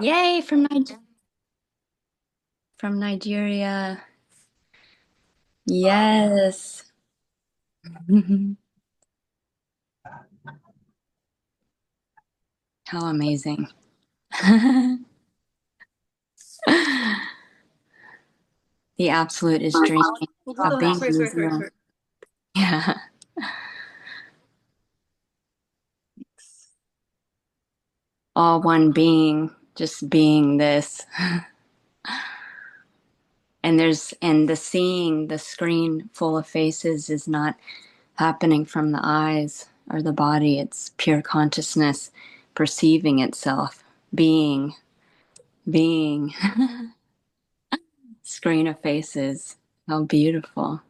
Yay, from Nigeria. Yes. How amazing. The absolute is dreaming Hold of on. being Sorry, in sorry, the sorry, zero. sorry. Yeah. All one being, just being this. And the seeing the screen full of faces is not happening from the eyes or the body. It's pure consciousness perceiving itself, being. Screen of faces. How beautiful.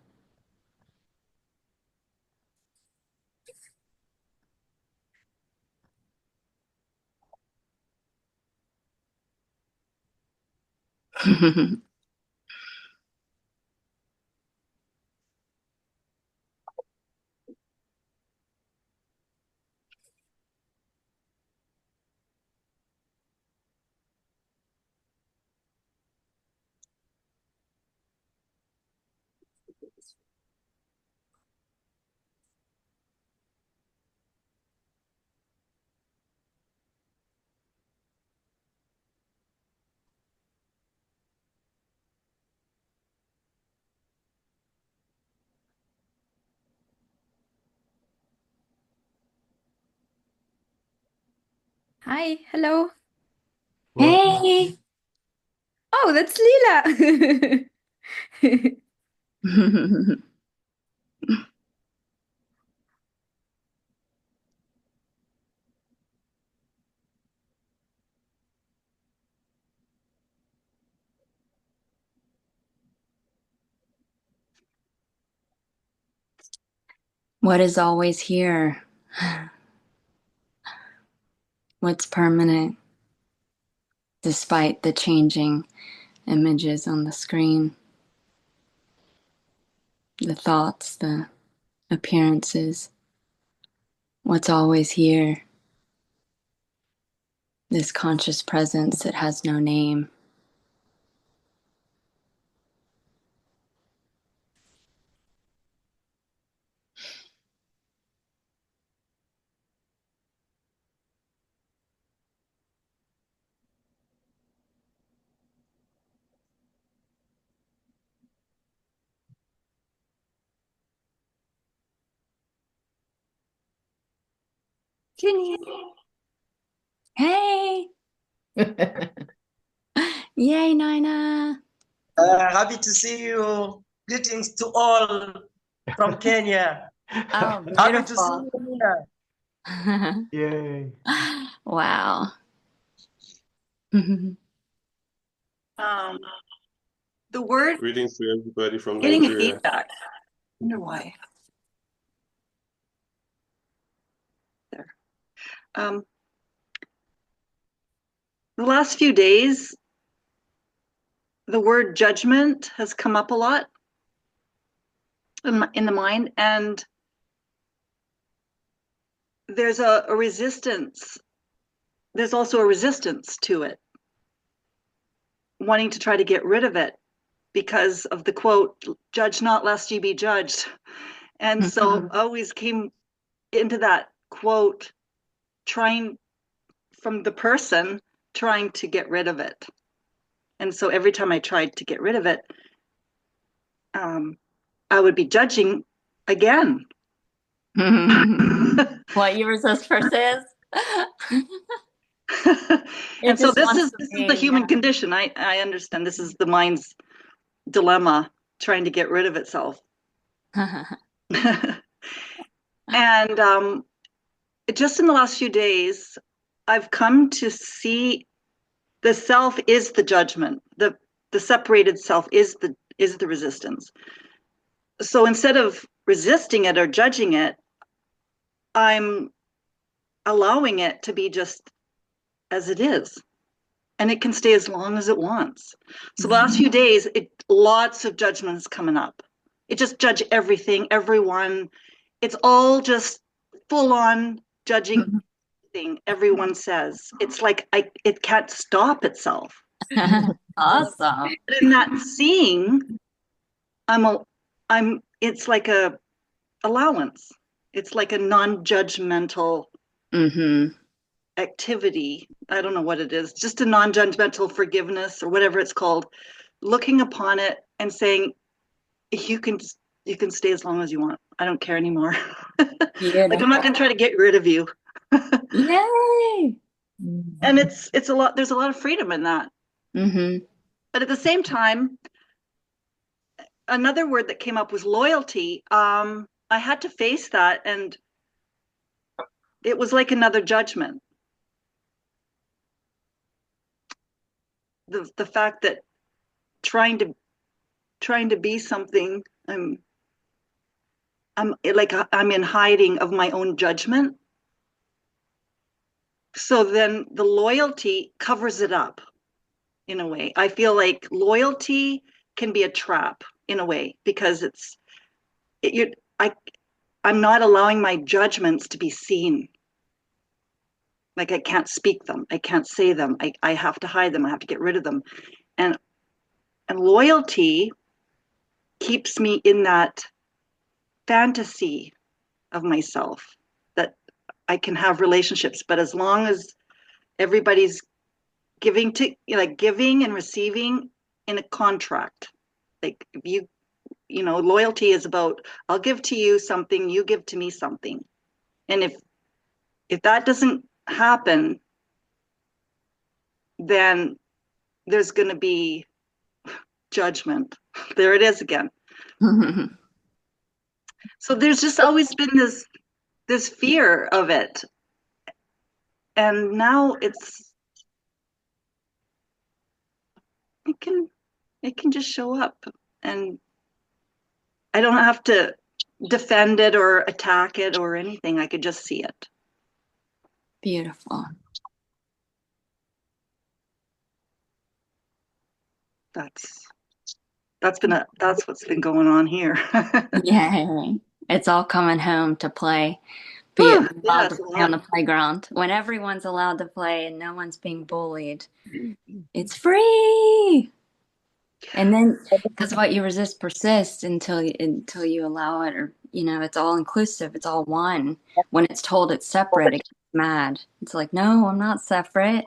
Hi, hello. Well, Hey! Oh, that's Leela. What is always here? What's permanent despite the changing images on the screen? The thoughts, the appearances. What's always here? This conscious presence that has no name. Ginny. Hey! Yay, Nina! Happy to see you. Greetings to all from Kenya. Oh, Happy to see beautiful. you, Nina. yay. Wow. Um, the word Greetings to everybody from getting Nigeria. feedback. I wonder why. There. Um, the last few days, the word judgment has come up a lot in the mind, and there's a resistance. There's also a resistance to it, wanting to try to get rid of it because of the quote, "Judge not lest ye be judged." And so I always came into that quote trying from the person trying to get rid of it. And so every time I tried to get rid of it, I would be judging again. What you resist first is? It And so just this wants is to this is the be, human condition. I understand this is the mind's dilemma, trying to get rid of itself. yeah. And just in the last few days, I've come to see the self is the judgment. The separated self is the resistance. So instead of resisting it or judging it, I'm allowing it to be just as it is. And it can stay as long as it wants. So the last few days, lots of judgments coming up. It just judge everything, everyone. It's all just full on judging. everything everyone says. It's like it can't stop itself. Awesome. But in that seeing, it's like a allowance. It's like a non-judgmental activity. I don't know what it is, just a non-judgmental forgiveness or whatever it's called. Looking upon it and saying, you can stay as long as you want. I don't care anymore. Like I'm not going to try to get rid of you. Yay! And it's a lot. There's a lot of freedom in that. But at the same time, another word that came up was loyalty. I had to face that, and it was like another judgment. The fact that trying to be something, I'm like I'm in hiding of my own judgment. So then the loyalty covers it up in a way. I feel like loyalty can be a trap in a way because I'm not allowing my judgments to be seen. Like I can't speak them, I can't say them, I have to hide them, I have to get rid of them. And loyalty keeps me in that fantasy of myself that I can have relationships, but as long as everybody's giving and receiving in a contract, like loyalty is about, I'll give to you something, you give to me something. And if that doesn't happen, then there's going to be judgment. There it is again. So there's just always been this fear of it. And now it can just show up, and I don't have to defend it or attack it or anything. I could just see it. Beautiful. That's what's been going on here. Yay. It's all coming home to play. Be it allowed to play on the playground. When everyone's allowed to play and no one's being bullied, it's free. And then, because what you resist persists until you allow it, or it's all inclusive. It's all one. When it's told it's separate, it gets mad. It's like, no, I'm not separate.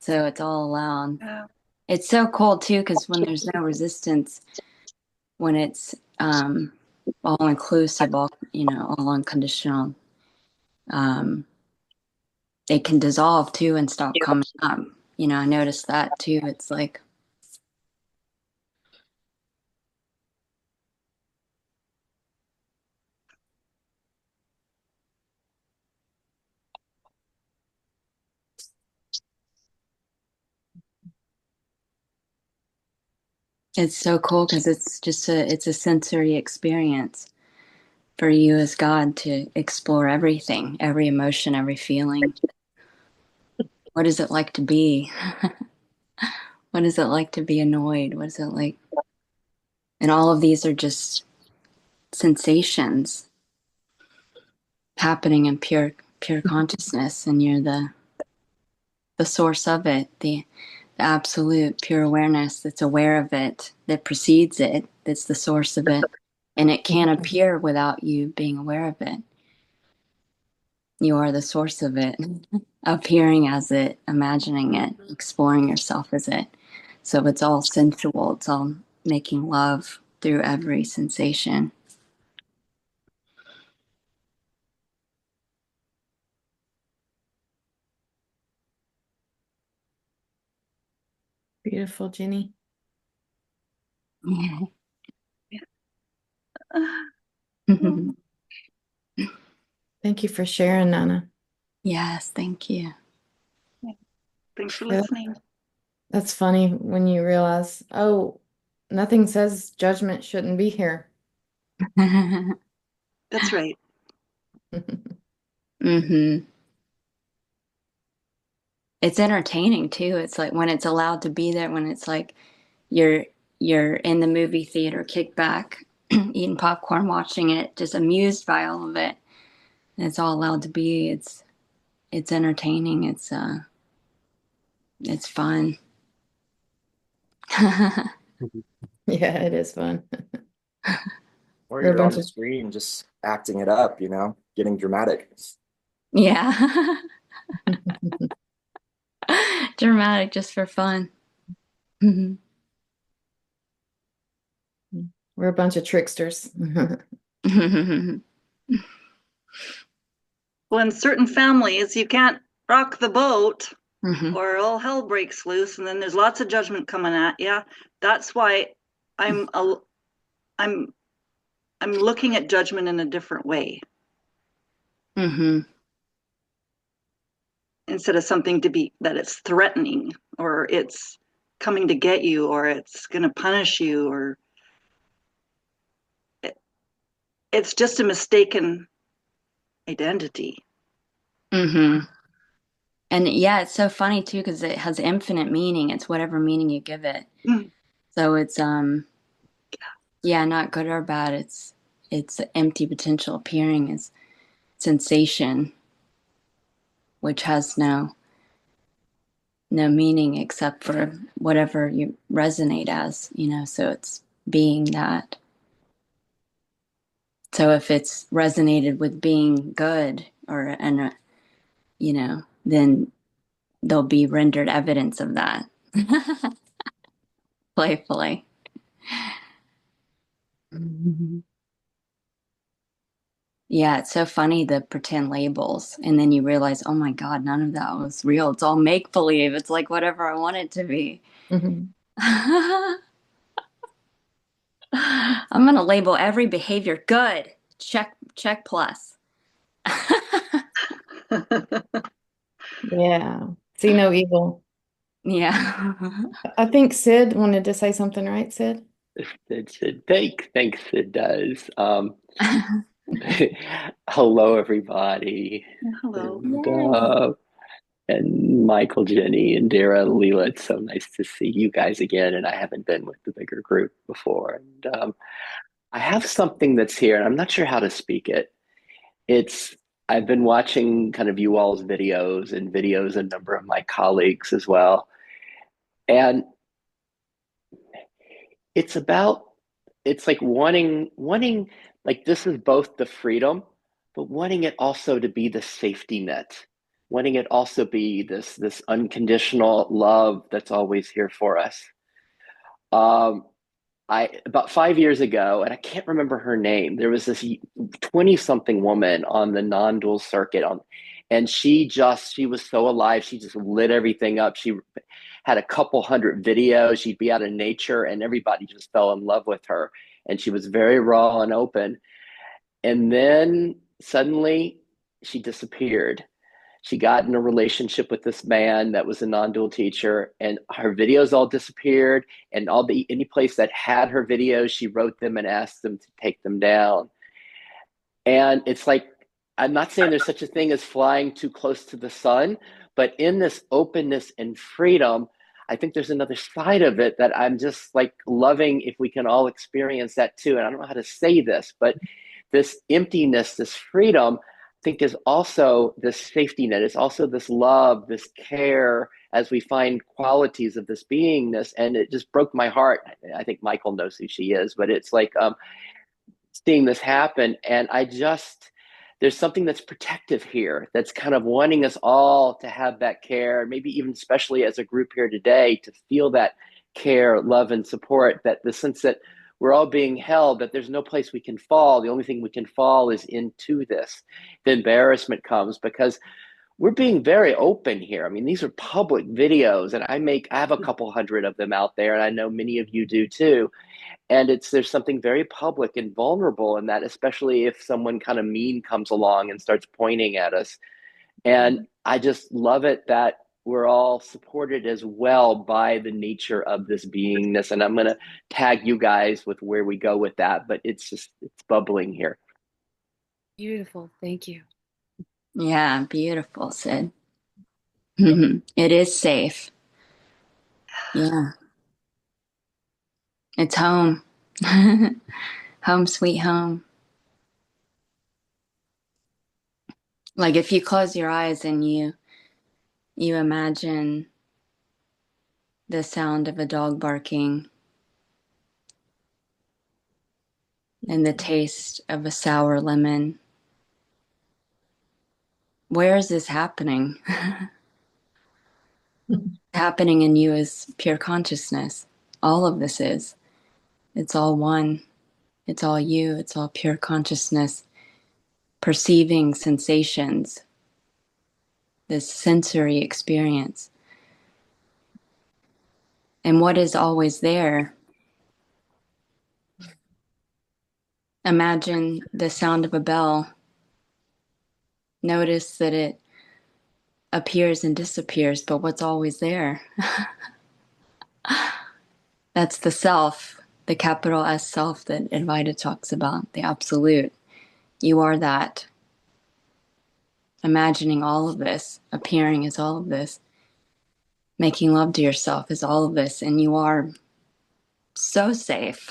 So it's all allowed. Yeah. It's so cool too, because when there's no resistance, when it's all inclusive, all unconditional, it can dissolve too and stop coming up. I noticed that too. It's like, it's so cool because it's just it's a sensory experience for you as God to explore everything, every emotion, every feeling. What is it like to be? What is it like to be annoyed? What is it like? And all of these are just sensations happening in pure consciousness, and you're the source of it, the absolute pure awareness that's aware of it, that precedes it, that's the source of it. And it can't appear without you being aware of it. You are the source of it, appearing as it, imagining it, exploring yourself as it. So it's all sensual. It's all making love through every sensation. Beautiful, Ginny. Yeah. Thank you for sharing, Nana. Yes, thank you. Thanks for listening. That's funny when you realize, oh, nothing says judgment shouldn't be here. That's right. It's entertaining too. It's like when it's allowed to be there, when it's like you're in the movie theater, kicked back, eating popcorn, watching it, just amused by all of it. It's all allowed to be. It's entertaining. It's fun. Yeah, it is fun. Or We're a you're on bunch the of screen just acting it up, getting dramatic. Yeah. Dramatic just for fun. we're a bunch of tricksters. Well, in certain families, you can't rock the boat Mhm. or all hell breaks loose, and then there's lots of judgment coming at you. That's why I'm I'm looking at judgment in a different way Mhm. instead of something to be that it's threatening or it's coming to get you or it's going to punish you or it's just a mistaken identity. Mhm. And yeah, it's so funny too because it has infinite meaning. It's whatever meaning you give it. Mm. So it's yeah, not good or bad. It's empty potential appearing as sensation, which has no meaning except for whatever you resonate as, so it's being that. So if it's resonated with being good then there'll be rendered evidence of that. Playfully. Yeah, it's so funny the pretend labels. And then you realize, oh my God, none of that was real. It's all make believe. It's like whatever I want it to be. Mhm. I'm going to label every behavior good. Check plus. Yeah. See no evil. Yeah. I think Sid wanted to say something, right, Sid? Thanks, it does. Hello, everybody, Hello. and Yay. uh, and Michael, Jenny, and Dara, Leela. It's so nice to see you guys again, and I haven't been with the bigger group before. And I have something that's here, and I'm not sure how to speak it. It's I've been watching kind of you all's videos and videos of a number of my colleagues as well, and it's about it's like wanting like this is both the freedom but wanting it also to be the safety net, wanting it also be this unconditional love that's always here for us. um I About 5 years ago, and I can't remember her name. There was this 20 something woman on the non-dual circuit and she was so alive. She just lit everything up. She had a couple hundred videos. She'd be out in nature and everybody just fell in love with her. And she was very raw and open. And then suddenly she disappeared. She got in a relationship with this man that was a non-dual teacher, and her videos all disappeared. And any place that had her videos, she wrote them and asked them to take them down. And it's like, I'm not saying there's such a thing as flying too close to the sun, but in this openness and freedom, I think there's another side of it that I'm just like loving if we can all experience that too. And I don't know how to say this, but this emptiness, this freedom, I think is also this safety net. It's also this love, this care as we find qualities of this beingness. And it just broke my heart. I think Michael knows who she is, but it's like seeing this happen. And there's something that's protective here that's kind of wanting us all to have that care, maybe even especially as a group here today, to feel that care, love, and support, that the sense that we're all being held, that there's no place we can fall. The only thing we can fall is into this. The embarrassment comes because we're being very open here. I mean, these are public videos, and I have a couple hundred of them out there, and I know many of you do too. And there's something very public and vulnerable in that, especially if someone kind of mean comes along and starts pointing at us. And I just love it that we're all supported as well by the nature of this beingness. And I'm going to tag you guys with where we go with that, but it's bubbling here. Beautiful. Thank you. Yeah, beautiful, Sid. It is safe. Yeah. It's home. Home sweet home. Like if you close your eyes and you imagine the sound of a dog barking and the taste of a sour lemon, where is this happening? Happening in you is pure consciousness. All of this is. It's all one. It's all you. It's all pure consciousness. Perceiving sensations, this sensory experience. And what is always there? Imagine the sound of a bell. Notice that it appears and disappears, but what's always there? That's the self, the capital S self that Advaita talks about, the absolute. You are that. Imagining all of this, appearing as all of this, making love to yourself is all of this, and you are so safe.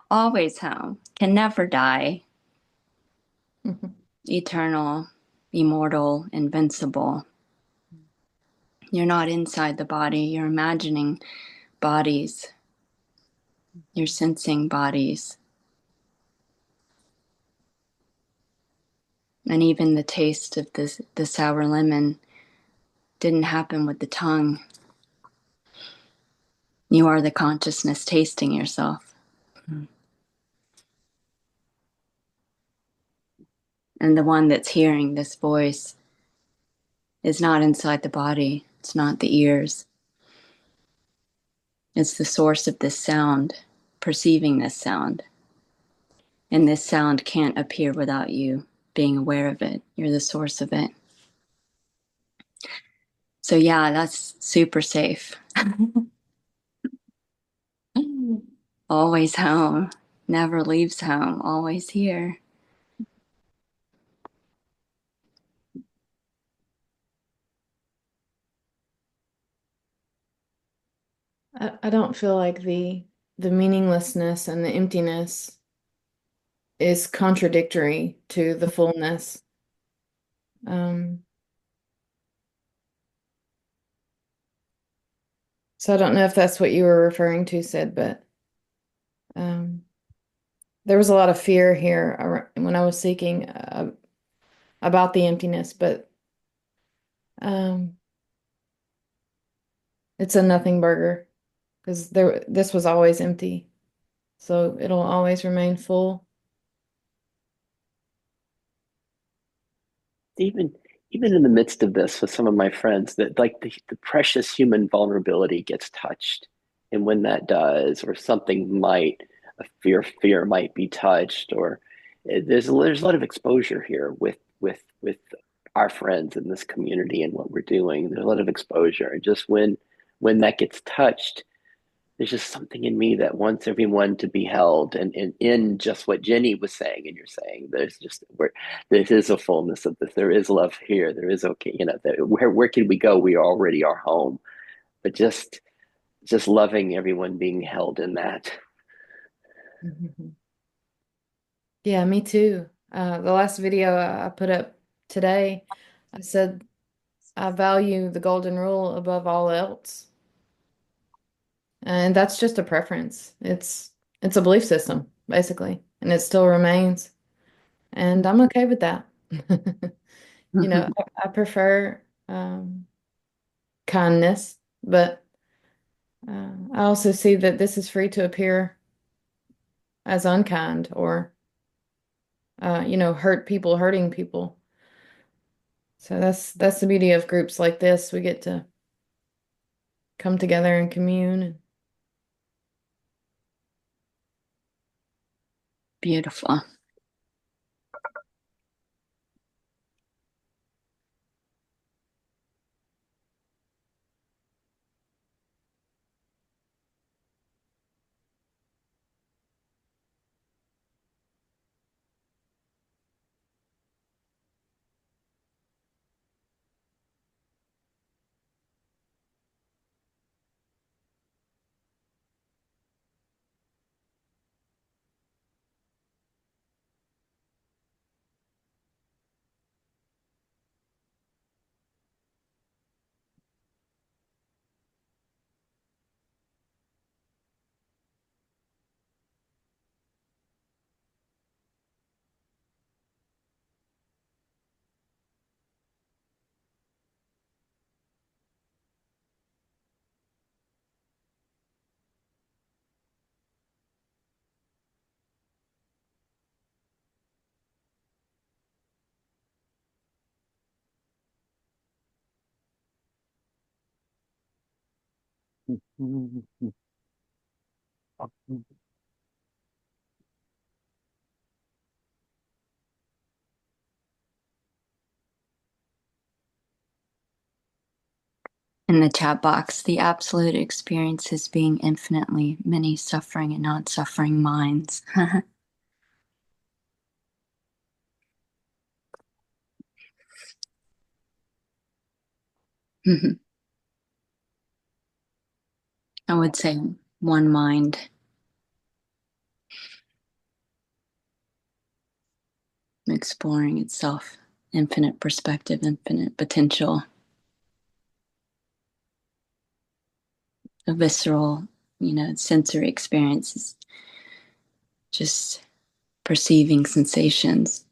Always home, can never die, eternal, immortal, invincible. You're not inside the body, you're imagining bodies, you're sensing bodies. And even the taste of the sour lemon didn't happen with the tongue. You are the consciousness tasting yourself. And the one that's hearing this voice is not inside the body. It's not the ears. It's the source of this sound, perceiving this sound. And this sound can't appear without you being aware of it. You're the source of it. So yeah, that's super safe. Always home. Never leaves home. Always here. I don't feel like the meaninglessness and the emptiness is contradictory to the fullness. So I don't know if that's what you were referring to, Sid, but there was a lot of fear here when I was seeking about the emptiness, but it's a nothing burger because this was always empty, so it'll always remain full. Even in the midst of this with some of my friends, that like the precious human vulnerability gets touched. And when that does, or something might, a fear might be touched, or there's a lot of exposure here with our friends in this community and what we're doing. There's a lot of exposure. And just when that gets touched, there's just something in me that wants everyone to be held, and in just what Jenny was saying and you're saying, there's just there is a fullness of this. There is love here. There is okay, where can we go? We already are home. But just loving everyone being held in that. Yeah, me too. The last video I put up today, I said I value the golden rule above all else. And that's just a preference. It's a belief system, basically, and it still remains. And I'm okay with that. I prefer kindness, but I also see that this is free to appear as unkind or hurt people hurting people. So that's the beauty of groups like this. We get to come together and commune. Beautiful. In the chat box, the absolute experience is being infinitely many suffering and non-suffering minds. I would say one mind exploring itself, infinite perspective, infinite potential, a visceral, sensory experience is just perceiving sensations.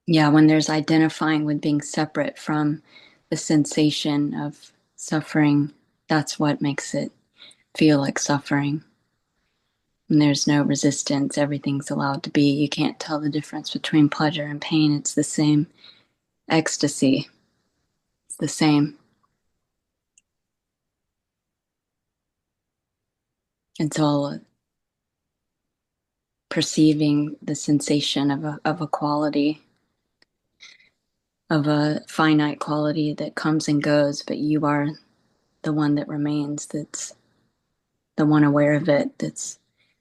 Yeah, when there's identifying with being separate from the sensation of suffering, that's what makes it feel like suffering. And there's no resistance, everything's allowed to be. You can't tell the difference between pleasure and pain. It's the same ecstasy. It's the same. It's all perceiving the sensation of a quality, of a finite quality that comes and goes, but you are the one that remains, that's the one aware of it, that's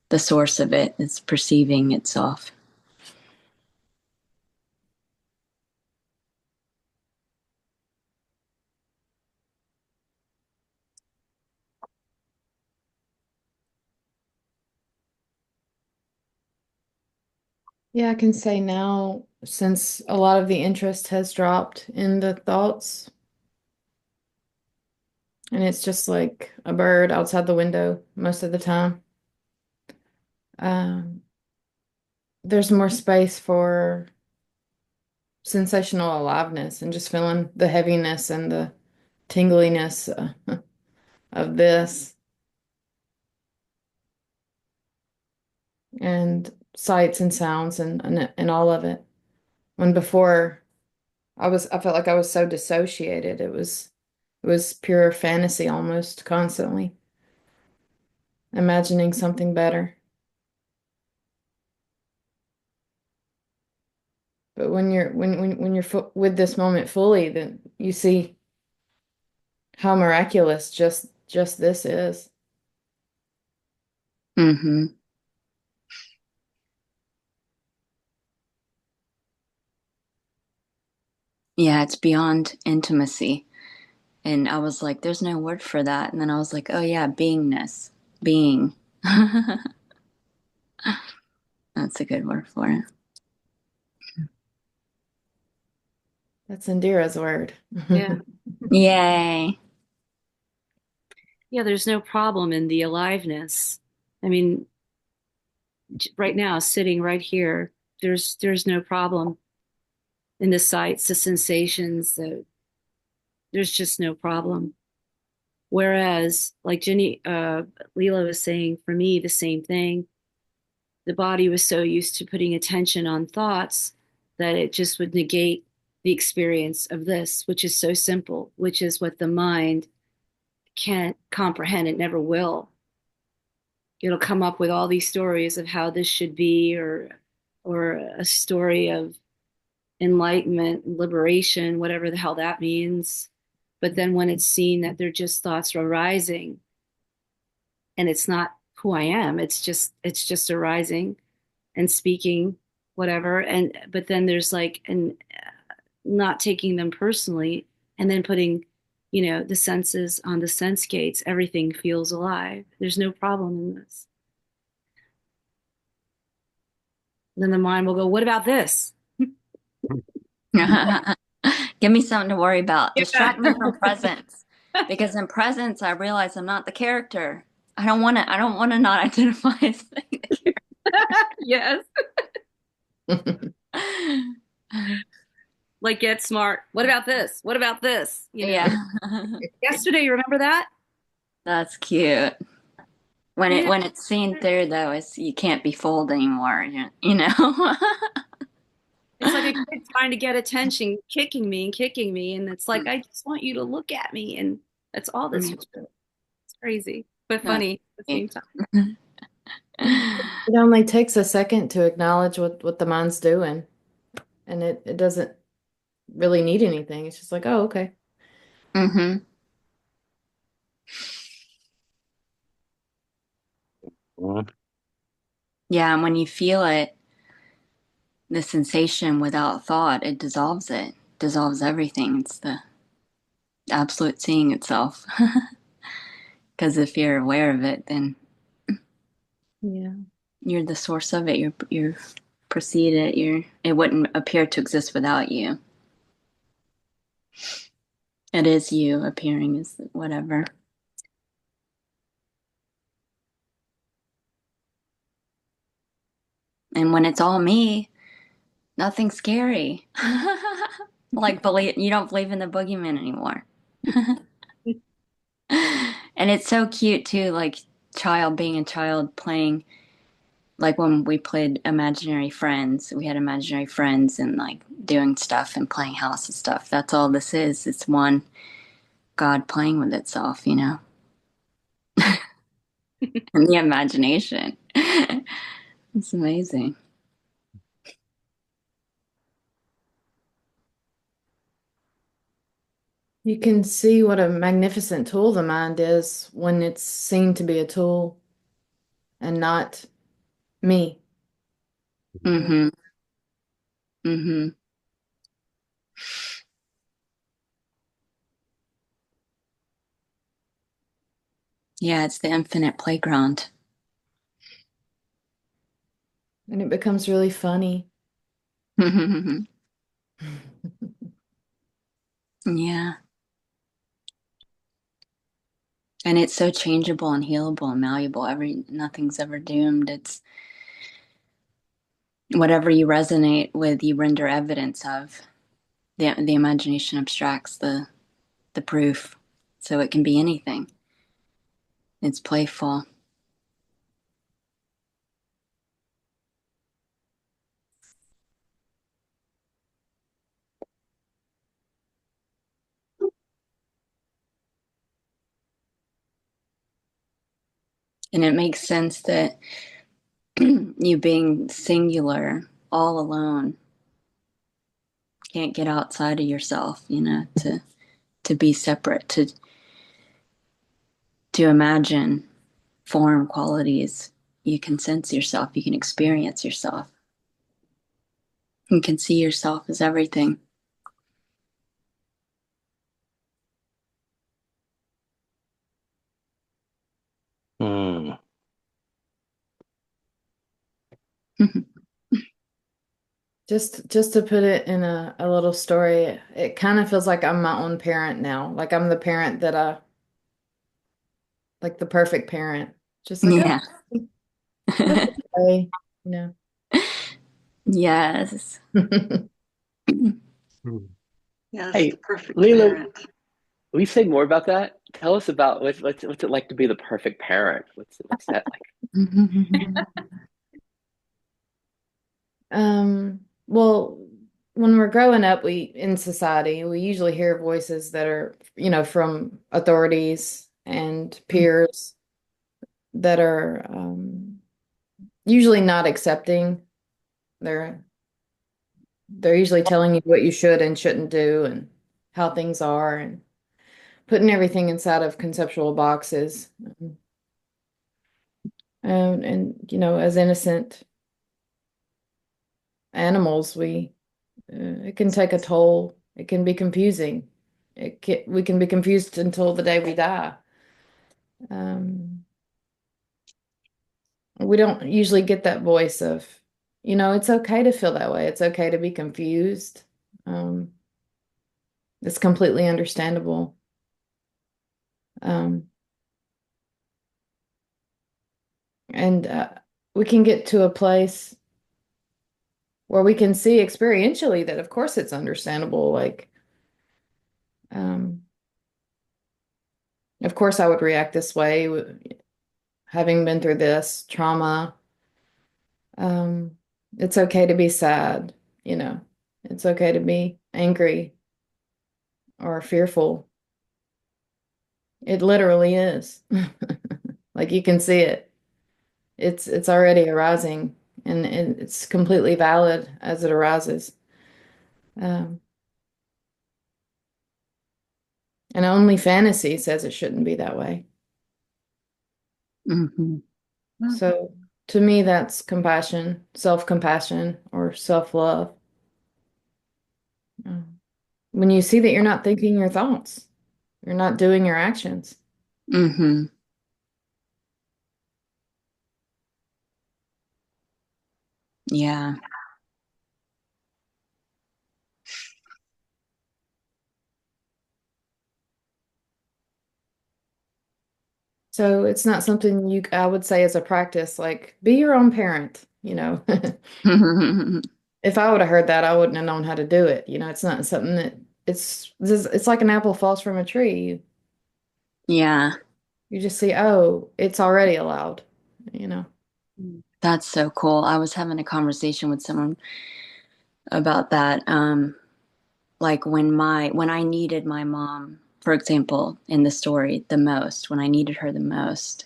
the source of it, that's perceiving itself. Yeah, I can say now, since a lot of the interest has dropped in the thoughts, and it's just like a bird outside the window most of the time, um, there's more space for sensational aliveness and just feeling the heaviness and the tingliness of this, and sights and sounds and all of it. When before I felt like I was so dissociated. It was pure fantasy almost constantly, imagining something better. But when you're with this moment fully, then you see how miraculous just this is. Mm-hmm. Yeah, it's beyond intimacy. And I was like, there's no word for that. And then I was like, oh yeah, beingness. Being. That's a good word for it. That's Indira's word. Yeah. Yay. Yeah, there's no problem in the aliveness. I mean, right now, sitting right here, there's no problem in the sights, the sensations, there's just no problem. Whereas, like Jenny, Leela was saying, for me, the same thing. The body was so used to putting attention on thoughts that it just would negate the experience of this, which is so simple, which is what the mind can't comprehend. It never will. It'll come up with all these stories of how this should be, or a story of enlightenment, liberation, whatever the hell that means. But then when it's seen that they're just thoughts arising, and it's not who I am, it's just arising and speaking, whatever. And but then there's like, and not taking them personally, and then putting, the senses on the sense gates, everything feels alive. There's no problem in this. Then the mind will go, what about this? Give me something to worry about. Yeah. Distract me from presence. Because in presence I realize I'm not the character. I don't want to not identify as being the Yes. character. Like, get smart. What about this? What about this? Yeah. Yesterday, you remember that? That's cute. When Yeah, it's seen through though, it's you can't be fooled anymore. You know. it's like a kid trying to get attention, kicking me, and it's like I just want you to look at me, and that's all this was. It's crazy, but That's funny at the sweet. same time. It only takes a second to acknowledge what the mind's doing, and it doesn't really need anything. It's just like, oh, okay. Mm-hmm. Yeah, and when you feel it, the sensation without thought, it dissolves it, dissolves everything. It's the absolute seeing itself. Because if you're aware of it, then Yeah. you're the source of it. You're proceed it. It wouldn't appear to exist without you. It is you appearing as whatever. And when it's all me, nothing's scary. Like you don't believe in the boogeyman anymore. And it's so cute too, like child being a child playing like when we played imaginary friends, we had imaginary friends and like doing stuff and playing house and stuff. That's all this is. It's one God playing with itself, you know, and the imagination. It's amazing. You can see what a magnificent tool the mind is when it's seen to be a tool and not me. Mm-hmm. Mm-hmm. Yeah, it's the infinite playground. And it becomes really funny. Yeah. And it's so changeable and healable and malleable. Nothing's ever doomed. It's whatever you resonate with, you render evidence of. The imagination abstracts the proof. So it can be anything. It's playful. And it makes sense that you being singular, all alone, can't get outside of yourself, you know, to be separate, to imagine form qualities. You can sense yourself, you can experience yourself. You can see yourself as everything. Mm. Just to put it in a little story, it kind of feels like I'm my own parent now. Like I'm the parent that I like the perfect parent. Just like, Yeah. oh, that's okay, you know. Yes. Yes, Hey, the perfect Leela, parent. will you say more about that? Tell us about what's it like to be the perfect parent? What's that like? Well, when we're growing up, we in society, we usually hear voices that are, you know, from authorities and peers that are usually not accepting. They're they're usually telling you what you should and shouldn't do and how things are and putting everything inside of conceptual boxes. And you know, as innocent animals, it can take a toll. It can be confusing. We can be confused until the day we die. Um, we don't usually get that voice of, you know, it's okay to feel that way. It's okay to be confused. Um, it's completely understandable. Um, and we can get to a place where we can see experientially that, of course, it's understandable. Um, Of course, I would react this way, having been through this trauma. Um, it's okay to be sad, you know. It's okay to be angry or fearful. It literally is. Like you can see it. It's already arising, and it's completely valid as it arises. Um, and only fantasy says it shouldn't be that way. Hmm. So to me, that's compassion, self-compassion, or self-love. When you see that you're not thinking your thoughts, you're not doing your actions. Hmm. Yeah. So it's not something I would say as a practice, like be your own parent, you know. If I would have heard that, I wouldn't have known how to do it. You know, it's not something that it's like an apple falls from a tree. Yeah. You just see, oh, it's already allowed, you know. That's so cool. I was having a conversation with someone about that. Like when I needed my mom, for example, in the story the most, when I needed her the most,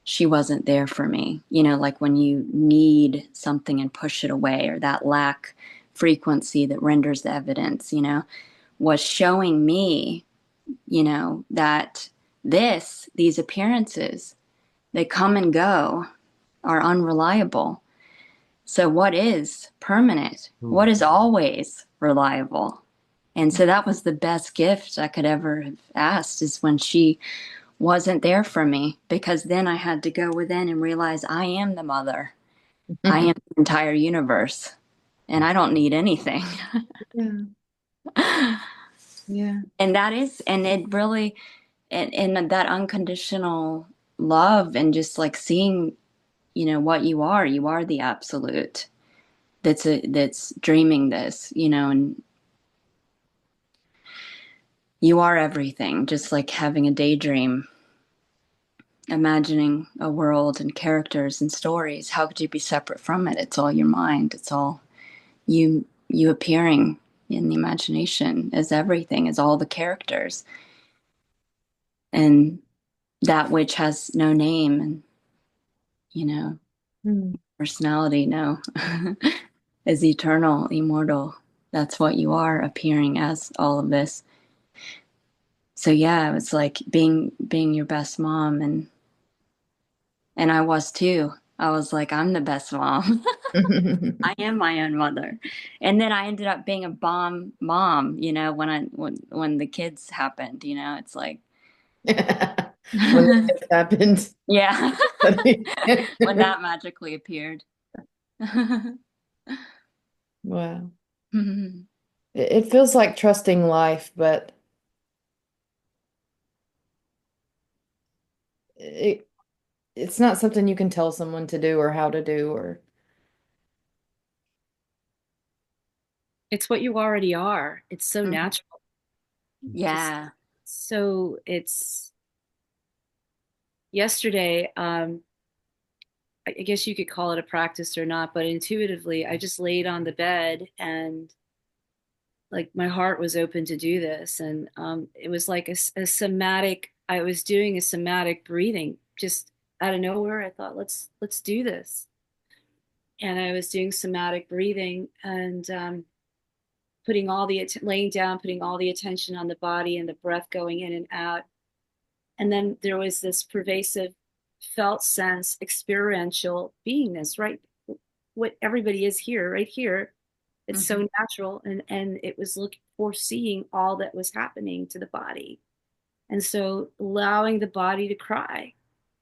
she wasn't there for me. You know, like when you need something and push it away, or that lack frequency that renders the evidence, was showing me, that these appearances, they come and go, are unreliable. So what is permanent? What is always reliable? And so that was the best gift I could ever have asked, is when she wasn't there for me, because then I had to go within and realize I am the mother. I am the entire universe, and I don't need anything. Yeah, yeah. And it really, and that unconditional love, and just like seeing, what you are the absolute that's dreaming this, and you are everything, just like having a daydream, imagining a world and characters and stories. How could you be separate from it? It's all your mind. It's all you appearing in the imagination as everything, as all the characters, and that which has no name and, Mm. personality, no, is eternal, immortal. That's what you are, appearing as all of this. So yeah, it was like being your best mom, and I was too. I was like, I'm the best mom. I am my own mother. And then I ended up being a bomb mom, when the kids happened, it's like When it happened. yeah. When that magically appeared. Wow. It feels like trusting life, but it it's not something you can tell someone to do or how to do or It's what you already are. It's so Mhm. natural. Just Yeah. so it's yesterday, I guess you could call it a practice or not, but intuitively, I just laid on the bed and like my heart was open to do this. And it was like a somatic, I was doing a somatic breathing just out of nowhere. I thought, let's do this. And I was doing somatic breathing and putting all the laying down, putting all the attention on the body and the breath going in and out. And then there was this pervasive felt sense, experiential beingness, right? What everybody is here, right here. It's Mm-hmm. so natural. And it was looking foreseeing all that was happening to the body. And so allowing the body to cry,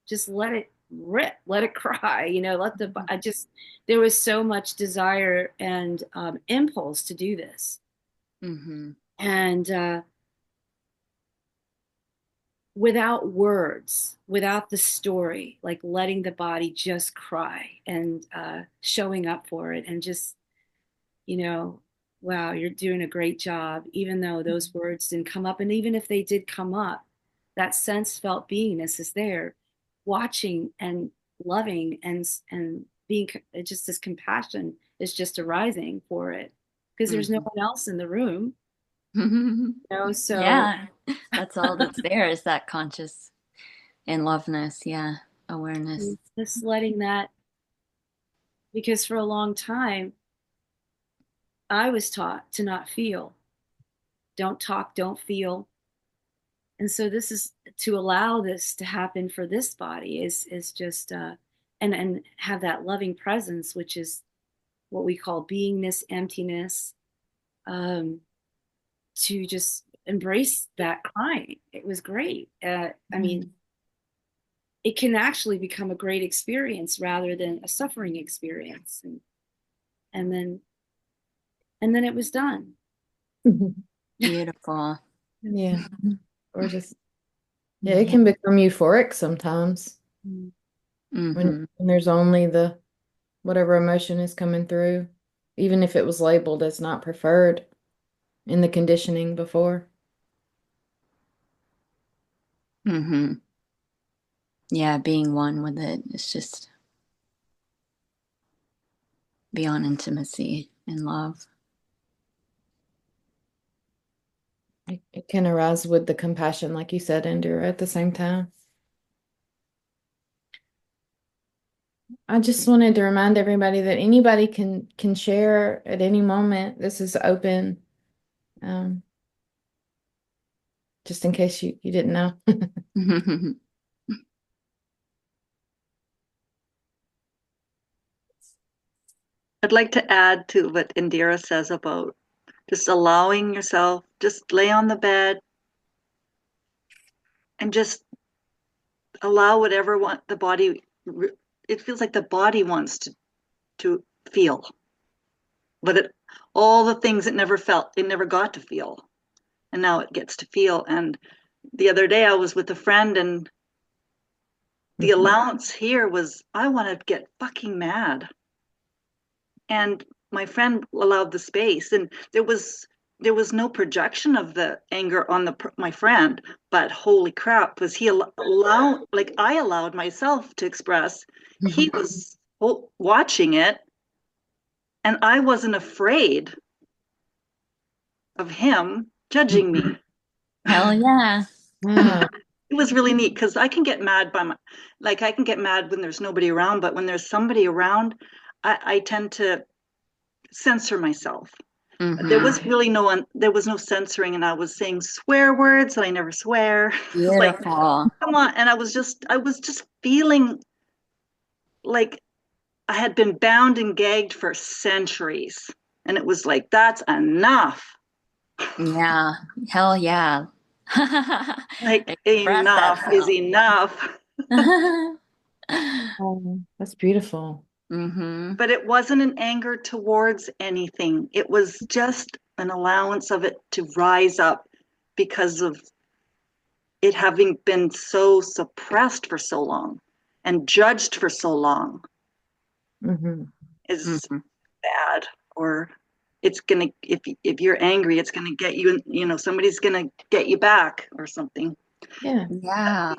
just let it rip, let it cry, let I just, there was so much desire and impulse to do this. Mm-hmm. And without words, without the story, like letting the body just cry and showing up for it and just, you know, wow, you're doing a great job, even though those words didn't come up. And even if they did come up, that sense felt beingness is there, watching and loving and being just this compassion is just arising for it because there's no one else in the room, so Yeah, that's all that's there is that conscious and loveness. Yeah, awareness. just letting that, because for a long time I was taught to not feel, don't talk, don't feel. And so this is to allow this to happen for this body is just and have that loving presence, which is what we call beingness, emptiness, to just embrace that crying. It was great. I mean, it can actually become a great experience rather than a suffering experience. And then it was done. Beautiful. Yeah. Or just, yeah, it can become euphoric sometimes when there's only the whatever emotion is coming through, even if it was labeled as not preferred in the conditioning before. Yeah, being one with it is just beyond intimacy and love. It can arise with the compassion, like you said, Andrew, at the same time. I just wanted to remind everybody that anybody can share at any moment. This is open, just in case you didn't know. I'd like to add to what Indira says about just allowing yourself, just lay on the bed and just allow whatever the body, it feels like the body wants to feel, but all the things it never felt, it never got to feel, and now it gets to feel. And the other day I was with a friend, and the allowance here was, I want to get fucking mad, and my friend allowed the space, and there was no projection of the anger on my friend, but holy crap, was he allowed, like I allowed myself to express. He was watching it, and I wasn't afraid of him judging me. Hell yeah. Wow. It was really neat because I can get mad I can get mad when there's nobody around, but when there's somebody around, I tend to censor myself. There was really there was no censoring, and I was saying swear words that I never swear. It's like, Beautiful. come on. And I was just feeling like I had been bound and gagged for centuries. And it was like, that's enough. Yeah. Hell yeah. Like, Express that enough is enough. Oh, that's beautiful. But it wasn't an anger towards anything. It was just an allowance of it to rise up because of it having been so suppressed for so long and judged for so long is bad. Or it's gonna, if you're angry, it's gonna get you, somebody's gonna get you back or something. Yeah. Yeah.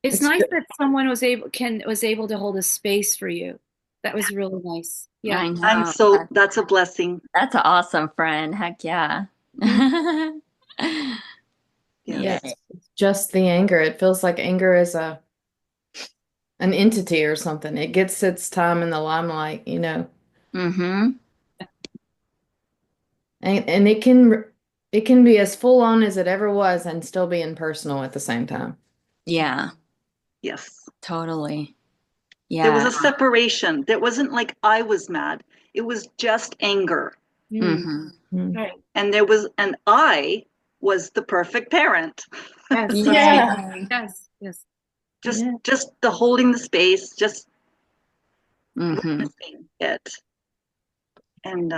It's nice that someone was able to hold a space for you. That was really nice. Yeah. I know. That's a blessing. That's an awesome friend. Heck yeah. Yeah, it's just the anger. It feels like anger is an entity or something. It gets its time in the limelight, And it can be as full on as it ever was and still be impersonal at the same time. Yeah. Yes. Totally. Yeah. There was a separation. There wasn't like I was mad. It was just anger. Right. And I was the perfect parent. Yes. Yeah. Yes. Just the holding the space, just witnessing it. And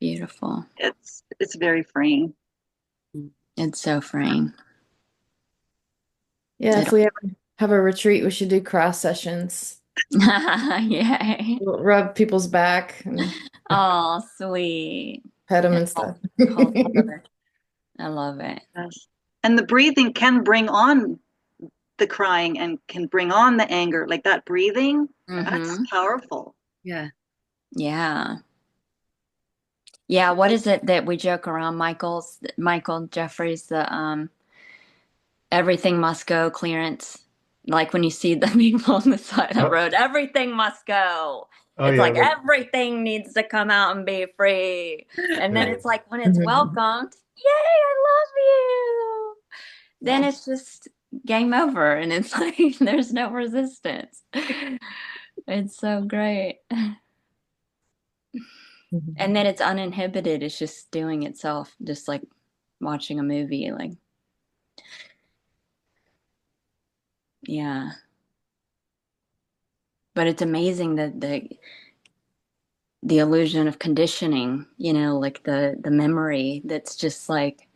beautiful. It's very freeing. It's so freeing. Yeah, if we ever have a retreat, we should do cross sessions. Yay. We'll rub people's back. Oh, sweet. Pet them and stuff. I love it. Yes. And the breathing can bring on the crying and can bring on the anger. Like that breathing, that's powerful. Yeah. Yeah. Yeah, what is it that we joke around Michael Jeffries, the everything must go clearance. Like when you see the people on the side of the road, everything must go. Oh It's yeah, like everything needs to come out and be free. And then yeah. it's like when it's welcomed, yay, I love you. Then it's just game over and it's like there's no resistance. It's so great. And then it's uninhibited. It's just doing itself, just like watching a movie. Like, yeah. But it's amazing that the illusion of conditioning, like the memory that's just like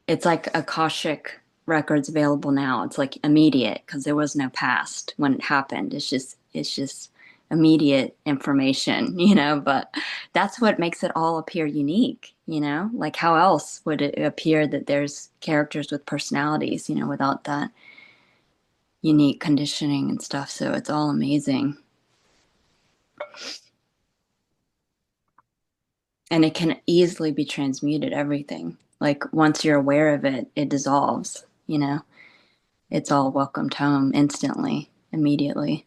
it's like Akashic records available now. It's like immediate because there was no past when it happened. It's just immediate information, but that's what makes it all appear unique, like how else would it appear that there's characters with personalities, without that unique conditioning and stuff. So it's all amazing. And it can easily be transmuted, everything. Like once you're aware of it, it dissolves, It's all welcomed home instantly, immediately.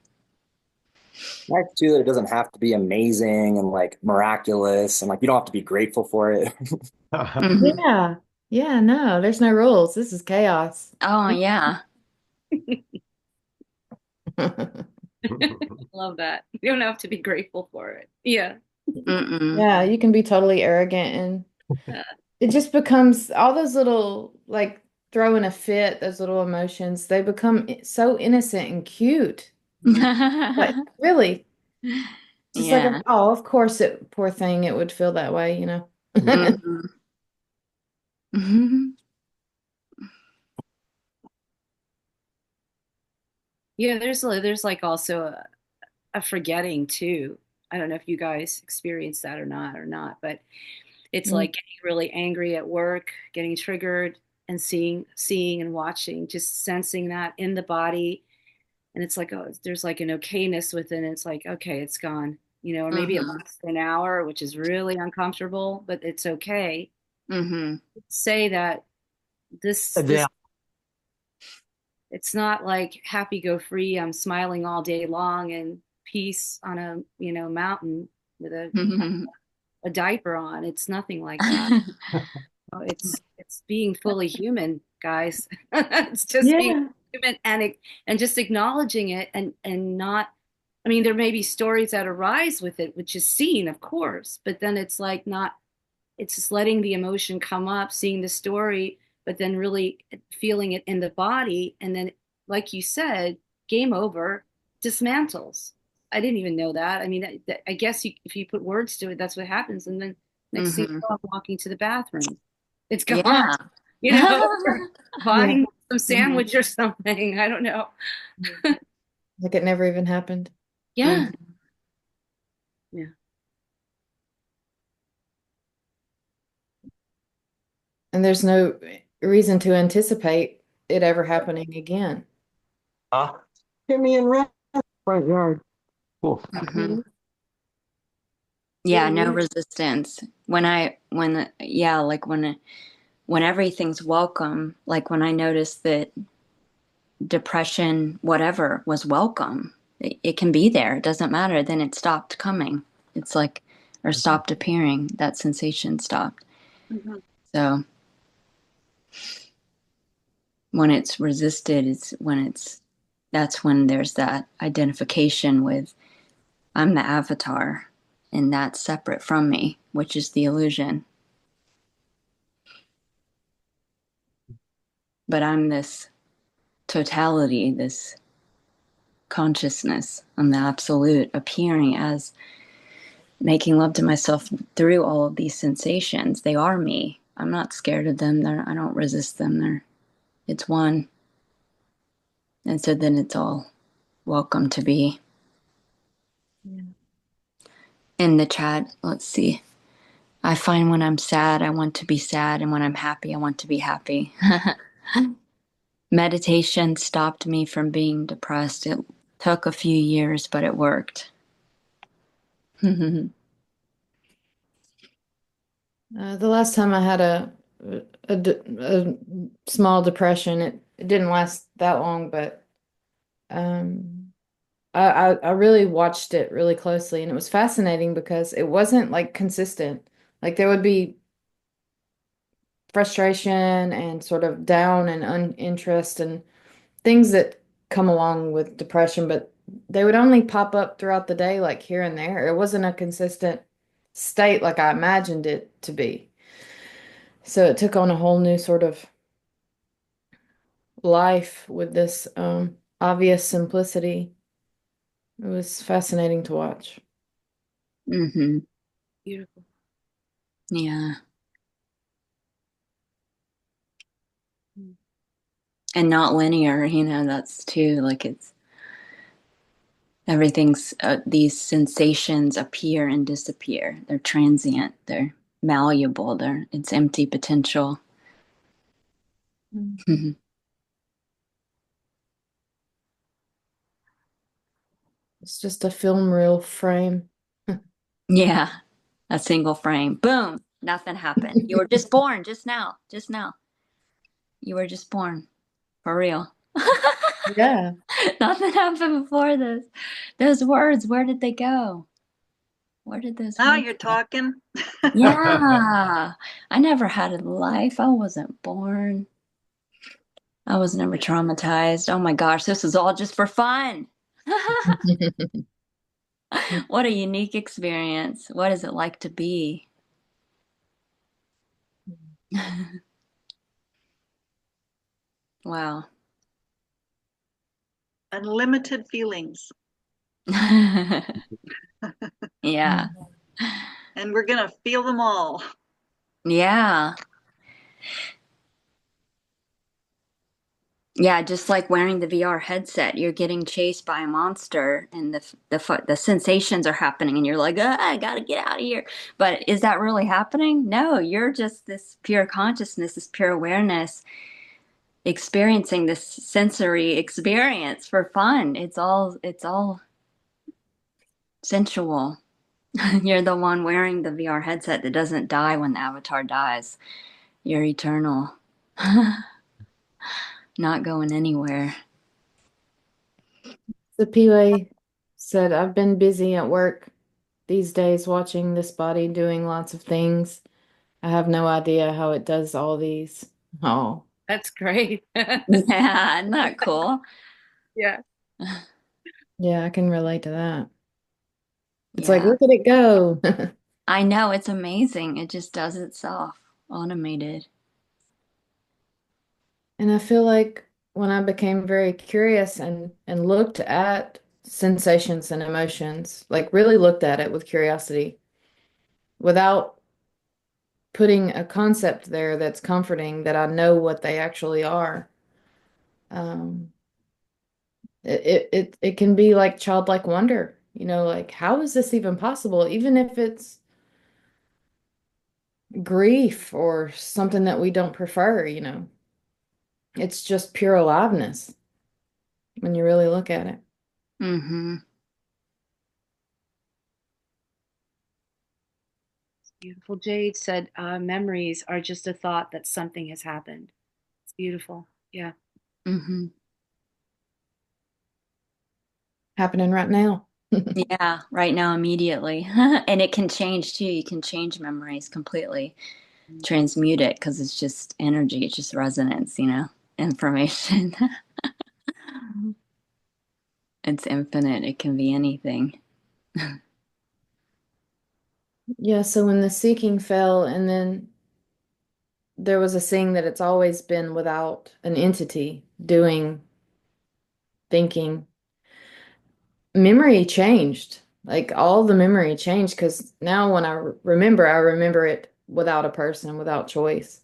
Nice too that it doesn't have to be amazing and like miraculous and like you don't have to be grateful for it. Mhm. Yeah. Yeah, no, there's no rules. This is chaos. Oh, yeah. Love that. You don't have to be grateful for it. Yeah. Mm-mm. Yeah, you can be totally arrogant and it just becomes all those little like throwing a fit, those little emotions, they become so innocent and cute. Like really, just like, Yeah. oh, of course it, poor thing, it would feel that way, Mhm. Mhm. Yeah, there's like also a forgetting too. I don't know if you guys experience that or not, but it's Mm. like getting really angry at work, getting triggered and seeing and watching, just sensing that in the body. And it's like, oh, there's like an okayness within it. It's like, okay, it's gone, or maybe it Mhm. lasts an hour, which is really uncomfortable, but it's okay. Mhm. Say that this Yeah. it's not like happy go free. I'm smiling all day long and peace on a mountain with a diaper on. It's nothing like that. It's being fully human, guys. It's just being Yeah. human and just acknowledging it and not. I mean, there may be stories that arise with it, which is seen, of course, but then it's like not. It's just letting the emotion come up, seeing the story, but then really feeling it in the body, and then, like you said, game over, dismantles. I didn't even know that. I mean, I guess if you put words to it, that's what happens, and then next thing you Mhm. know, I'm walking to the bathroom. It's gone. Yeah. You know, Yeah. buying some Mhm. sandwich or something. I don't know. Like it never even happened. Yeah. Mhm. Yeah. And there's no reason to anticipate it ever happening again. Hit me in red front yard. Cool. Mhm. Yeah, no resistance. Yeah, like when everything's welcome, like when I noticed that depression, whatever, was welcome, it can be there. It doesn't matter. Then it stopped coming. It's like, or stopped appearing. That sensation stopped. Mhm. So when it's resisted, that's when there's that identification with I'm the avatar and that's separate from me, which is the illusion. But I'm this totality, this consciousness. I'm the absolute appearing as making love to myself through all of these sensations. They are me. I'm not scared of them. I don't resist them. It's one. And so then it's all welcome to be. Yeah. In the chat, let's see. I find when I'm sad, I want to be sad, and when I'm happy, I want to be happy. Meditation stopped me from being depressed. It took a few years, but it worked. The last time I had a small depression, it didn't last that long, but I really watched it really closely, and it was fascinating because it wasn't like consistent. Like there would be frustration and sort of down and uninterest and things that come along with depression, but they would only pop up throughout the day, like here and there. It wasn't a consistent state like I imagined it to be. So it took on a whole new sort of life with this obvious simplicity. It was fascinating to watch. Mm-hmm. Beautiful. Yeah. And not linear, that's too, like everything's, these sensations appear and disappear. They're transient, they're malleable, it's empty potential. Mm. It's just a film reel frame. Yeah, a single frame. Boom, nothing happened. You were just born just now, just now. You were just born, for real. Yeah. Nothing happened before this. Those words, where did they go? Where did those Now words you're go? talking. Yeah, I never had a life. I wasn't born. I was never traumatized. Oh my gosh, this is all just for fun. What a unique experience. What is it like to be? Wow. Unlimited feelings. Yeah. And we're going to feel them all. Yeah. Yeah, just like wearing the VR headset, you're getting chased by a monster, and the sensations are happening, and you're like, I gotta get out of here. But is that really happening? No, you're just this pure consciousness, this pure awareness, experiencing this sensory experience for fun. It's all sensual. You're the one wearing the VR headset that doesn't die when the avatar dies. You're eternal, not going anywhere. The PUA said, I've been busy at work these days watching this body doing lots of things. I have no idea how it does all these. Oh, That's great. Yeah, isn't that cool? Yeah. yeah, I can relate to that. It's like, Yeah, look at it go. I know, it's amazing. It just does itself, automated. And I feel like when I became very curious and looked at sensations and emotions, like really looked at it with curiosity, without putting a concept there that's comforting, that I know what they actually are. Um, it can be like childlike wonder, like how is this even possible? Even if it's grief or something that we don't prefer. It's just pure aliveness when you really look at it. Mm-hmm. Beautiful. Jade said, memories are just a thought that something has happened. It's beautiful. Yeah. Mm-hmm. Happening right now. Yeah, right now, immediately. And it can change too. You can change memories completely, transmute it because it's just energy, it's just resonance, information. It's infinite. It can be anything. Yeah, so when the seeking fell, and then there was a saying that it's always been without an entity doing, thinking, memory changed. Like all the memory changed because now when I remember it without a person, without choice.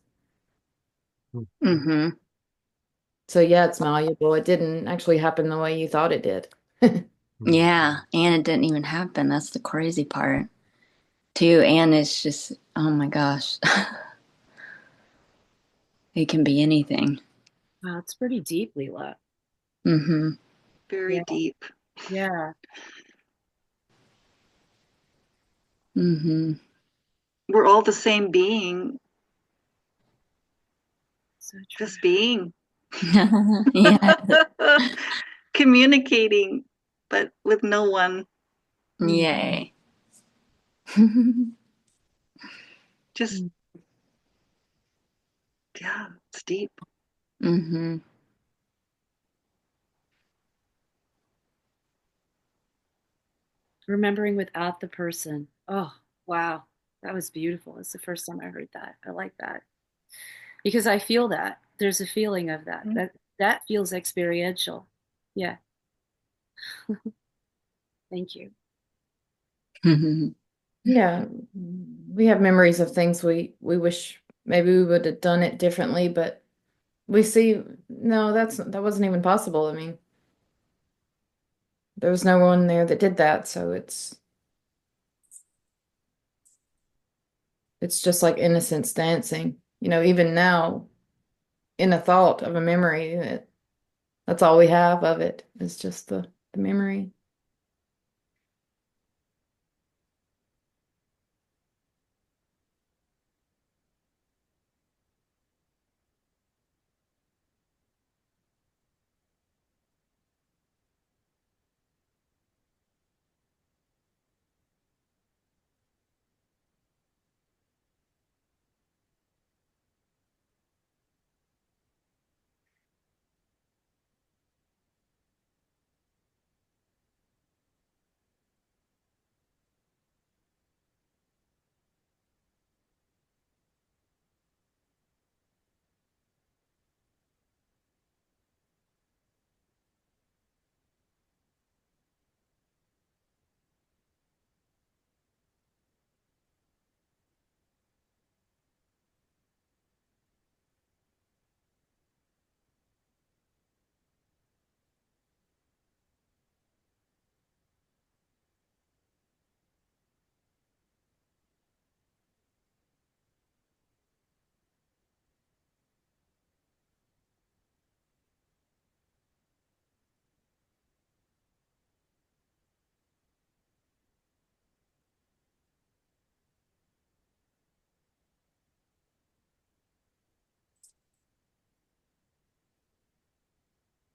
Mm-hmm. So yeah, it's malleable. It didn't actually happen the way you thought it did. Yeah, and it didn't even happen. That's the crazy part, too. And it's just Oh my gosh. It can be anything. Wow, it's pretty deep, Leela. Mm-hmm. Very Yeah. deep. Yeah. Mm-hmm. We're all the same being, So true. just being. Yeah. Communicating, but with no one. Yay. Just, yeah, it's deep. Mm-hmm. Remembering without the person. Oh, wow. That was beautiful. It's the first time I heard that. I like that. Because I feel that. There's a feeling of that. That feels experiential. Yeah. Thank you. Yeah, we have memories of things we wish maybe we would have done it differently, but we see no, that wasn't even possible. I mean, there was no one there that did that, so it's just like innocence dancing. You know, even now, in a thought of a memory, that's all we have of it is just the memory.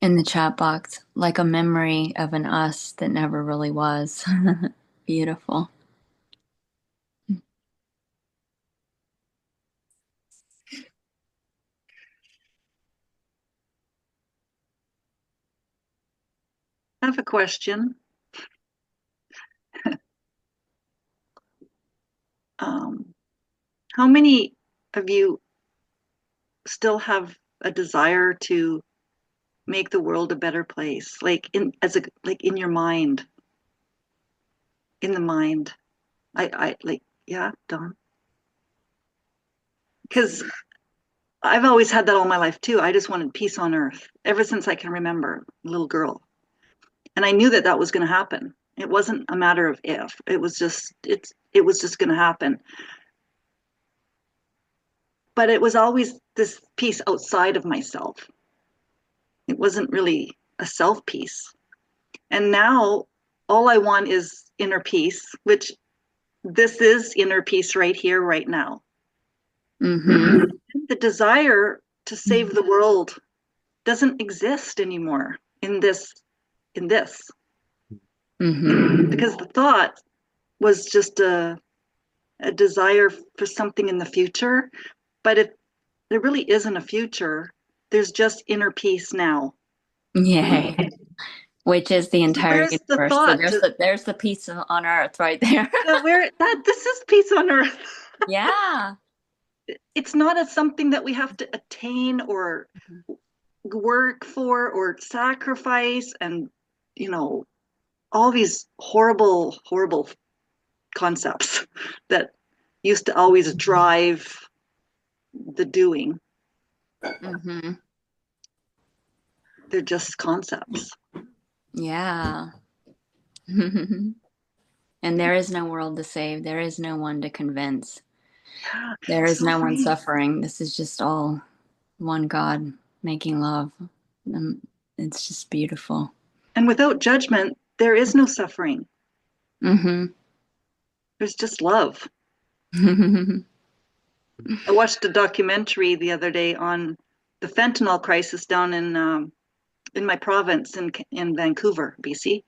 In the chat box, like a memory of an us that never really was. Beautiful. I have a question. Um, how many of you still have a desire to make the world a better place? Like like in your mind, in the mind. I like, yeah, Don. Because I've always had that all my life too. I just wanted peace on earth ever since I can remember, little girl. And I knew that that was going to happen. It wasn't a matter of if. It was just going to happen. But it was always this peace outside of myself. It wasn't really a self peace. And now all I want is inner peace, which this is inner peace right here, right now. Mm-hmm. The desire to save the world doesn't exist anymore in this Mm-hmm. because the thought was just a desire for something in the future, but if there really isn't a future, there's just inner peace now. Yay. Which is the entire Where's the universe. So thought there's to, there's the peace on earth right there. yeah, where that this is peace on earth. Yeah. It's not as something that we have to attain or work for or sacrifice and you know all these horrible concepts that used to always drive the doing. Mm-hmm. They're just concepts. Yeah. And there is no world to save. There is no one to convince. Yeah, There is so no one freeing. suffering. This is just all one God making love. It's just beautiful. And without judgment, there is no suffering. Mm-hmm. There's just love. I watched a documentary the other day on the fentanyl crisis down in my province in Vancouver, BC.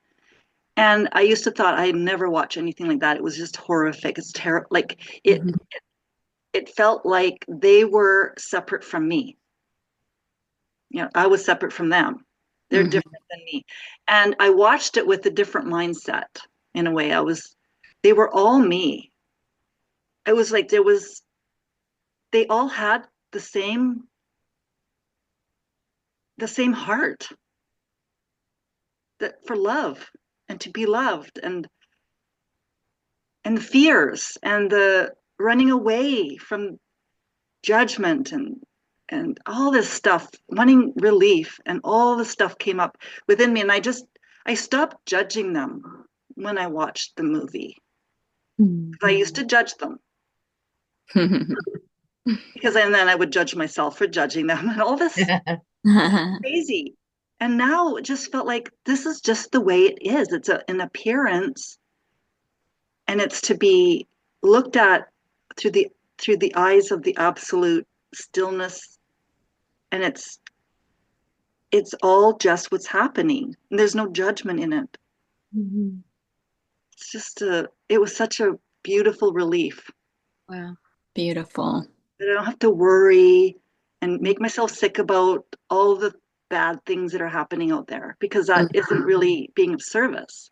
And I used to thought I'd never watch anything like that. It was just horrific. It's terrible. Like it felt like they were separate from me. You know, I was separate from them. They're Mm-hmm. different than me. And I watched it with a different mindset in a way. They were all me. It was like they all had the same heart that for love and to be loved and the fears and the running away from judgment and all this stuff, wanting relief, and all the stuff came up within me. And I stopped judging them when I watched the movie. I used to judge them and then I would judge myself for judging them and all this crazy. And now it just felt like this is just the way it is. It's an appearance, and it's to be looked at through the eyes of the absolute stillness, and it's all just what's happening. And there's no judgment in it. Mhm. It's just it was such a beautiful relief. Wow. Beautiful. That I don't have to worry and make myself sick about all the bad things that are happening out there, because that isn't really being of service.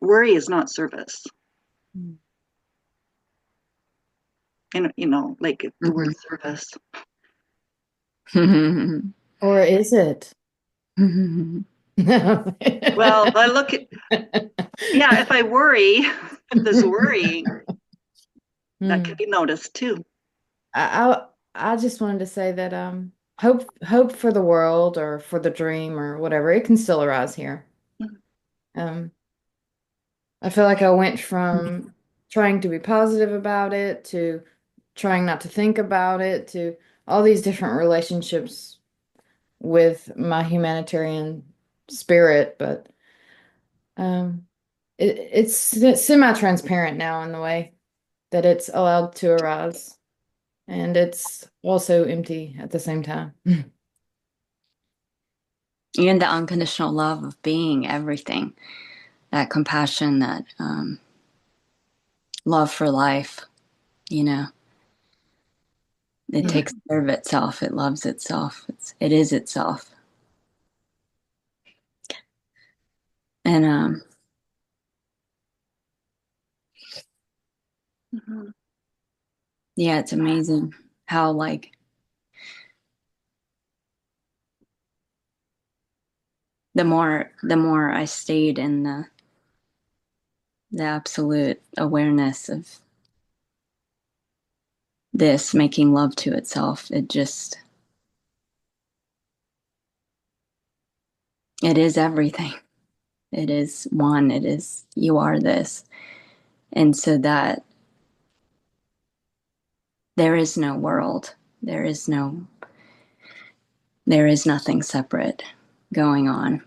Worry is not service. And like the word service. Mm-hmm. Or is it? Well, I look at yeah, if I worry, if there's worrying, that can be noticed too. I just wanted to say that hope for the world or for the dream or whatever, it can still arise here. Um I feel like I went from trying to be positive about it to trying not to think about it to all these different relationships with my humanitarian spirit, but um it's semi-transparent now in the way that it's allowed to arise. And it's also empty at the same time. And the unconditional love of being everything, that compassion, that love for life, you know, it takes care of itself. It loves itself. It is itself. And yeah, it's amazing how like the more I stayed in the absolute awareness of this making love to itself, it is everything. It is one. It is, you are this. And so that there is no world. There is nothing separate going on.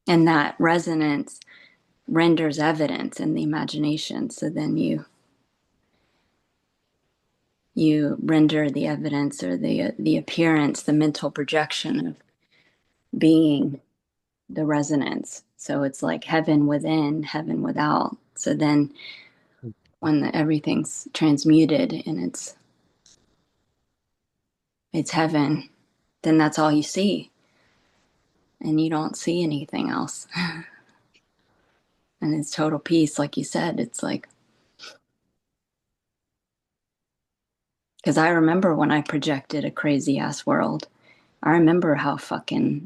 And that resonance renders evidence in the imagination. So then you render the evidence or the appearance, the mental projection of being the resonance. So it's like heaven within, heaven without. So then when everything's transmuted and it's heaven, then that's all you see. And you don't see anything else. And it's total peace, like you said. It's like, because I remember when I projected a crazy ass world. I remember how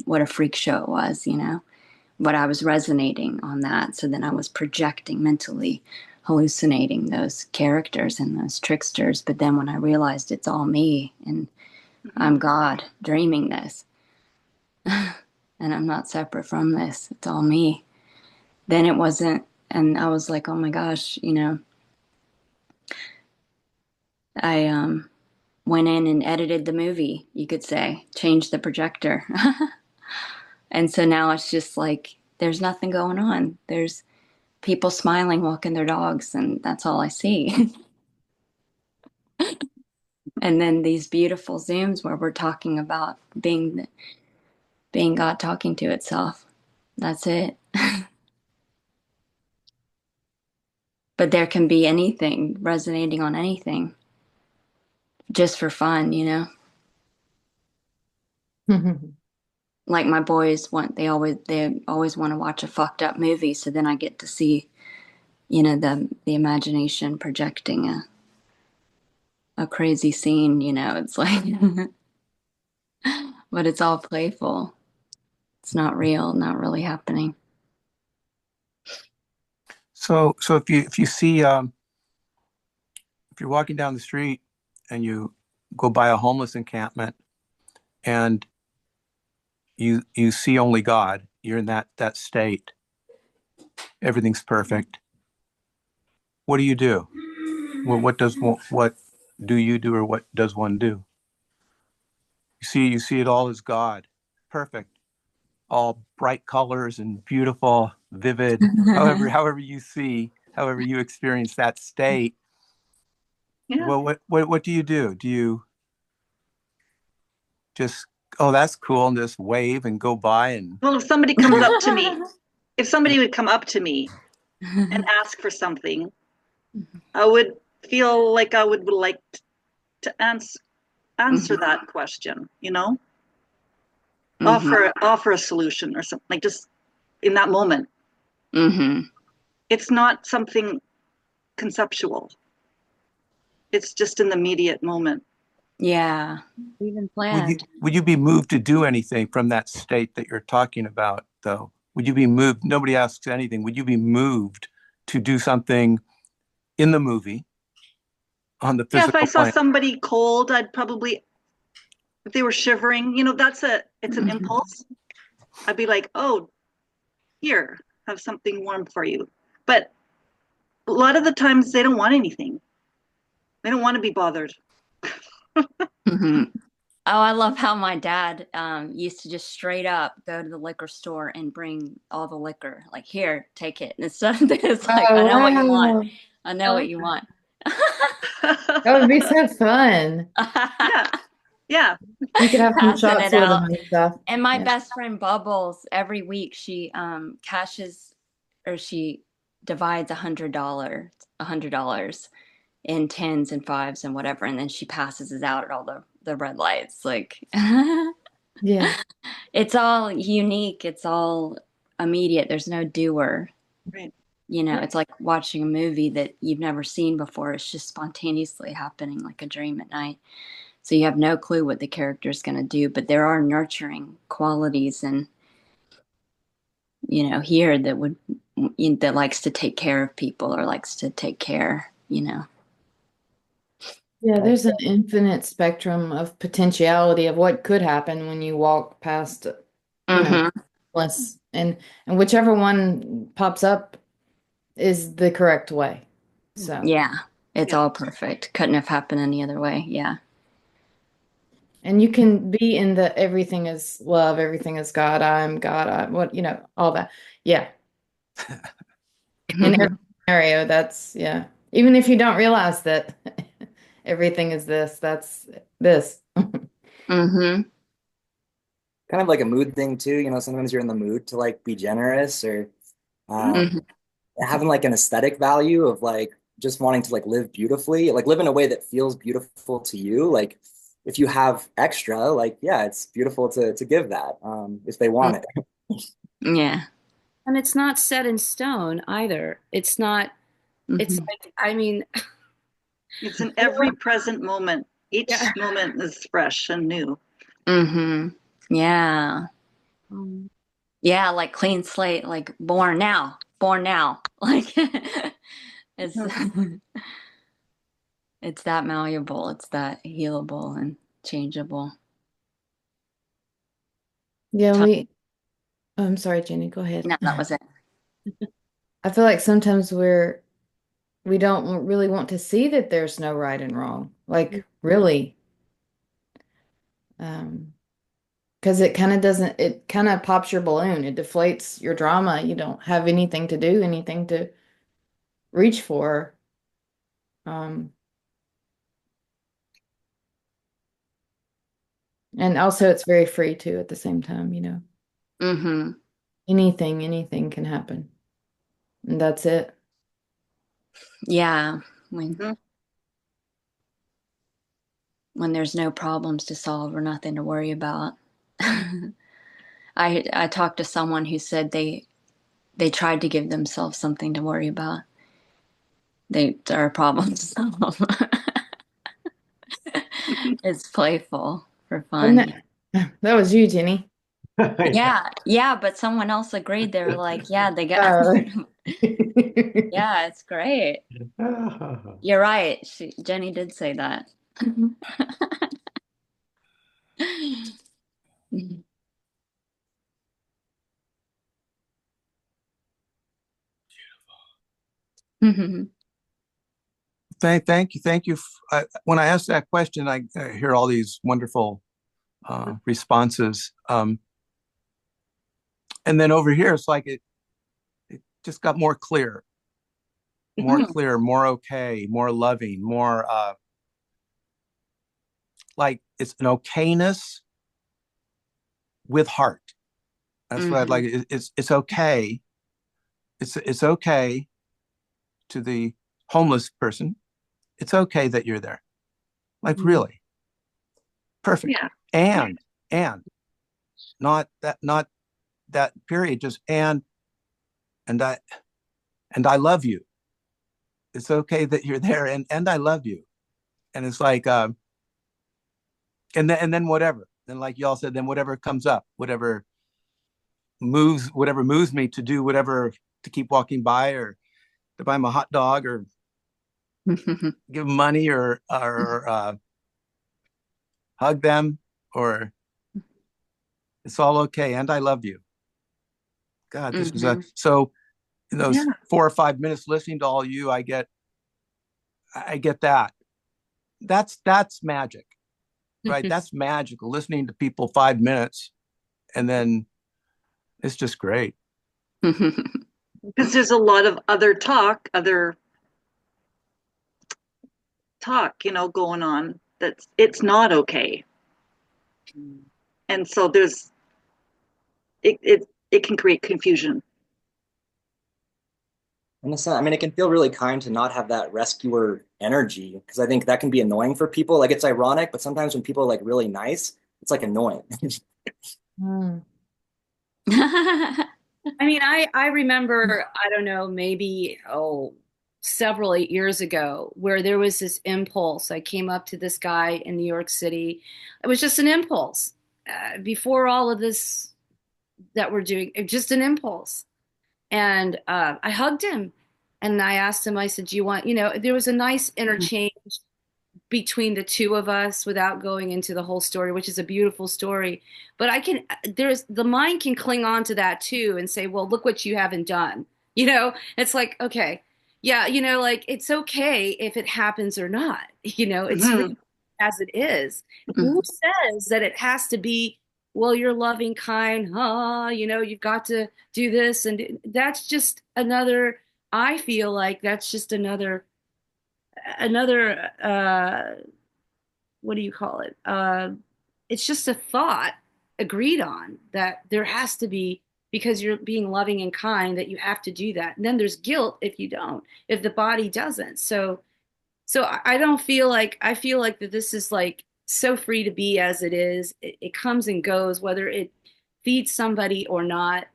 what a freak show it was, but I was resonating on that. So then I was projecting mentally, hallucinating those characters and those tricksters. But then when I realized it's all me and I'm God dreaming this and I'm not separate from this, it's all me, then it wasn't. And I was like, oh my gosh, I went in and edited the movie, you could say, changed the projector. And so now it's just like there's nothing going on. There's people smiling, walking their dogs, and that's all I see. And then these beautiful Zooms where we're talking about being God talking to itself. That's it. But there can be anything resonating on anything just for fun, you know? Like my boys they always want to watch a fucked up movie, so then I get to see, you know, the imagination projecting a crazy scene, you know. It's like but it's all playful. It's not real, not really happening. So if you see if you're walking down the street and you go by a homeless encampment and you see only God, you're in that state. Everything's perfect. What do you do? What do you do, or what does one do? You see it all as God, perfect, all bright colors and beautiful, vivid. However however you experience that state. Yeah. Well, what do you do? Do you just, oh, that's cool, and just wave and go by and Well, if somebody comes up to me, if somebody would come up to me and ask for something, I would feel like I would like to answer that question, you know? Offer a solution or something, like just in that moment. It's not something conceptual. It's just in the immediate moment. Yeah. Even planned. would you be moved to do anything from that state that you're talking about, though? Would you be moved? Nobody asks anything. Would you be moved to do something in the movie on the Yeah, if I physical saw plane? somebody cold, I'd probably, if they were shivering, you know, it's an impulse. I'd be like, oh, here, have something warm for you. But a lot of the times they don't want anything. They don't want to be bothered. Oh, I love how my dad used to just straight up go to the liquor store and bring all the liquor. Like, here, take it. And it's like, I Oh, know what you want. wow. I know what you want. That would be so fun. Yeah. Yeah. You could have some Passing shots it with them out. and stuff. And my Yeah. best friend Bubbles, every week she cashes, or she divides $100 in tens and fives and whatever, and then she passes it out at all the red lights. Like Yeah. it's all unique, it's all immediate. There's no doer. Right. You know, it's like watching a movie that you've never seen before. It's just spontaneously happening like a dream at night. So you have no clue what the character's going to do, but there are nurturing qualities and, you know, here that likes to take care of people or likes to take care, you know. Yeah, there's an infinite spectrum of potentiality of what could happen when you walk past, you know, less and whichever one pops up is the correct way. So, Yeah, it's all perfect. Couldn't have happened any other way. Yeah. and you can be in the everything is love, everything is God, I'm God, what, you know, all that. Yeah. In every scenario, that's, yeah. Even if you don't realize that everything is this, that's this. Mm-hmm. Kind of like a mood thing too. You know, sometimes you're in the mood to like be generous, or Mm-hmm. having like an aesthetic value of like just wanting to like live beautifully, like live in a way that feels beautiful to you. Like if you have extra, like, yeah, it's beautiful to give that, if they want it. Yeah. And it's not set in stone either. It's not, it's Mm-hmm. like, I mean, It's in every present moment. Each moment is fresh and new. Mm-hmm. Yeah. um, Yeah, like clean slate, like born now, born now. Like it's it's that malleable, it's that healable and changeable. Yeah, Time- I'm sorry, Jenny, go ahead. No, that was it. I feel like sometimes we don't really want to see that there's no right and wrong. Like really. Because it kind of doesn't, it kind of pops your balloon. It deflates your drama. You don't have anything to do, anything to reach for. Um, and also it's very free too at the same time, you know. Mm-hmm. Anything can happen. And that's it. Yeah. When there's no problems to solve or nothing to worry about. I talked to someone who said they tried to give themselves something to worry about. There are problems to solve. It's playful for And fun. that was you, Jenny. Yeah, but someone else agreed. They were like, yeah, they got. Oh. Yeah, it's great. You're right. Jenny did say that. Thank you. When I asked that question, I hear all these wonderful responses. And then over here, it's like it just got more clear, more okay, more loving, more like it's an okayness with heart. That's what I'd like. It's okay. It's okay to the homeless person. It's okay that you're there. Like really perfect. Yeah. And not that period. Just and I love you. It's okay that you're there, and I love you. And it's like and then whatever. Then like y'all said, then whatever comes up, whatever moves me to do whatever, to keep walking by or to buy them a hot dog or give them money or hug them, or it's all okay and I love you. God, this was so in those 4 or 5 minutes listening to all you, I get that. That's magic, right? That's magical. Listening to people 5 minutes and then it's just great. Because there's a lot of other talk, going on it's not okay. And so there's it can create confusion. In a sense, I mean, it can feel really kind to not have that rescuer energy, because I think that can be annoying for people. Like it's ironic, but sometimes when people are like really nice, it's like annoying. I mean, I remember, I don't know, maybe, several 8 years ago, where there was this impulse. I came up to this guy in New York City. It was just an impulse. Before all of this that we're doing, just an impulse. And I hugged him and I asked him, I said, do you want, there was a nice interchange between the two of us without going into the whole story, which is a beautiful story. But the mind can cling on to that too and say, well, look what you haven't done. It's like, okay, yeah, like it's okay if it happens or not. It's free as it is. Who says that it has to be, well, you're loving, kind, you've got to do this. And that's just I feel like that's just another what do you call it? It's just a thought agreed on that there has to be, because you're being loving and kind, that you have to do that. And then there's guilt if you don't, if the body doesn't. So I don't feel like, I feel like that this is like so free to be as it is. It comes and goes, whether it feeds somebody or not,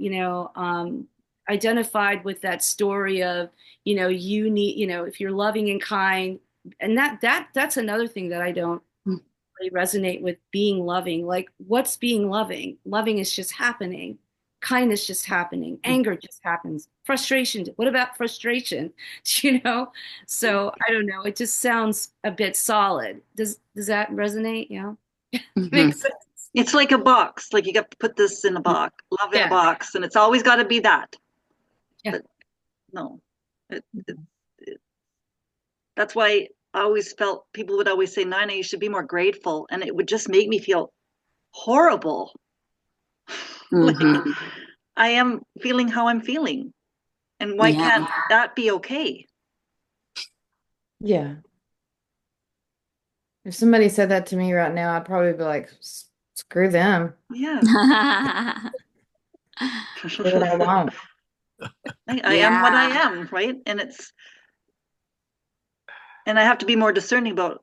identified with that story of, you need, if you're loving and kind, and that's another thing that I don't really resonate with, being loving. Like, what's being loving? Loving is just happening. Kindness just happening. Anger just happens. Frustration. What about frustration? So I don't know. It just sounds a bit solid. Does that resonate? Yeah. Makes sense. It's like a box. Like you got to put this in a box, love in a box, and it's always got to be that. Yeah. But no, that's why I always felt people would always say, Nina, you should be more grateful. And it would just make me feel horrible. Like Mm-hmm. I am feeling how I'm feeling. And why Yeah. can't that be okay? Yeah. If somebody said that to me right now, I'd probably be like, screw them. Yeah. Do what I want. I am what I Yeah. am, right? And I have to be more discerning about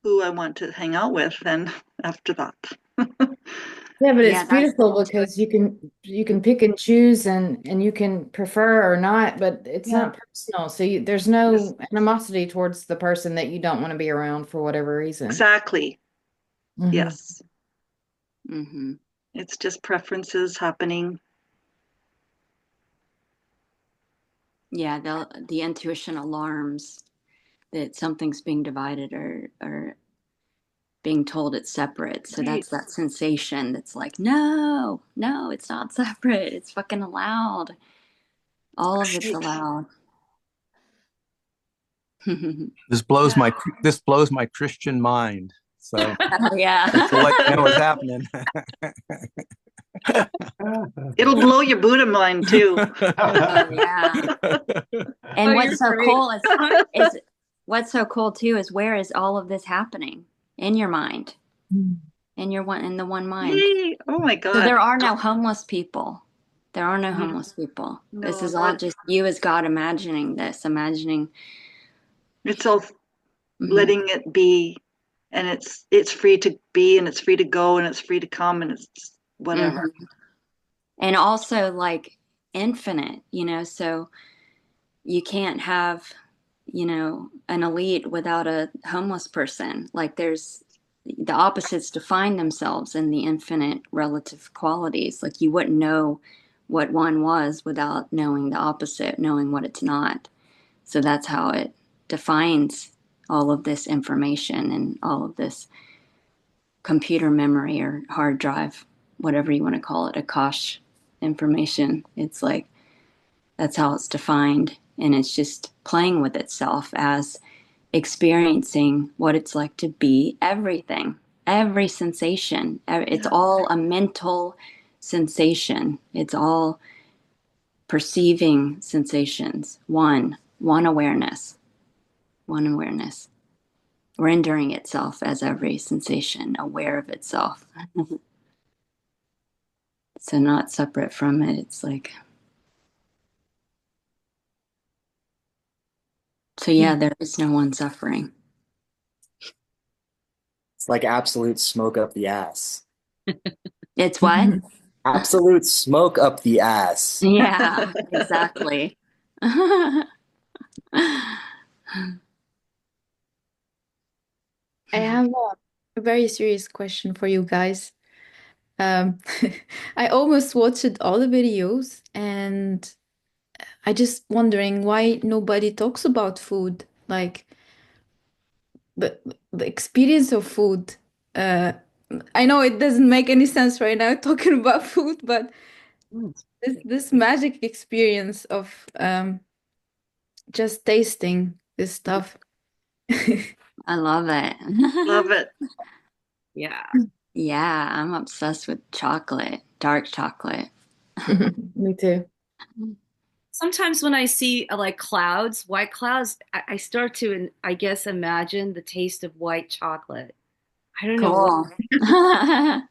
who I want to hang out with then after that. Yeah, but it's Yeah, that's the beautiful because you can pick and choose and you can prefer or not, but it's Yeah. not personal. So there's Yes, no animosity towards the person that you don't want to be around for whatever reason. exactly. Hmm. Yes. Mm-hmm. It's just preferences happening. Yeah, the intuition alarms that something's being divided or being told it's separate. So Right. that's that sensation that's like, no, no, it's not separate. It's fucking allowed. All of it's Right. allowed. This blows my Christian mind. So Oh yeah. just to let you know what's happening. It'll blow your Buddha mind too. Oh yeah. And Oh, what's you're so great. cool is what's so cool too is where is all of this happening? In your mind. In the one mind. Yay. Oh my So God. there are no homeless people. There are no Mm. homeless people. This No, is all just you as God imagining this, imagining. it's all Mhm. letting it be, and it's free to be, and it's free to go, and it's free to come, and it's whatever. Mhm. And also like infinite, so you can't have, an elite without a homeless person. Like there's the opposites define themselves in the infinite relative qualities. Like you wouldn't know what one was without knowing the opposite, knowing what it's not. So that's how it defines all of this information and all of this computer memory or hard drive, whatever you want to call it, Akash information. It's like that's how it's defined. And it's just playing with itself as experiencing what it's like to be everything, every sensation. It's Yeah. all a mental sensation. It's all perceiving sensations. One awareness, one awareness, rendering itself as every sensation, aware of itself. So not separate from it. It's like, so yeah, there is no one suffering. It's like absolute smoke up the ass. It's what? Absolute smoke up the ass. Yeah, exactly. I have a very serious question for you guys. Um, I almost watched all the videos and I just wondering why nobody talks about food, like but the experience of food. Uh, I know it doesn't make any sense right now talking about food, but this magic experience of just tasting this stuff. I love it. Love it. Yeah. Yeah, I'm obsessed with chocolate, dark chocolate. Me too. Sometimes when I see like clouds, white clouds, I start to, I guess, imagine the taste of white chocolate. I don't know what. Cool.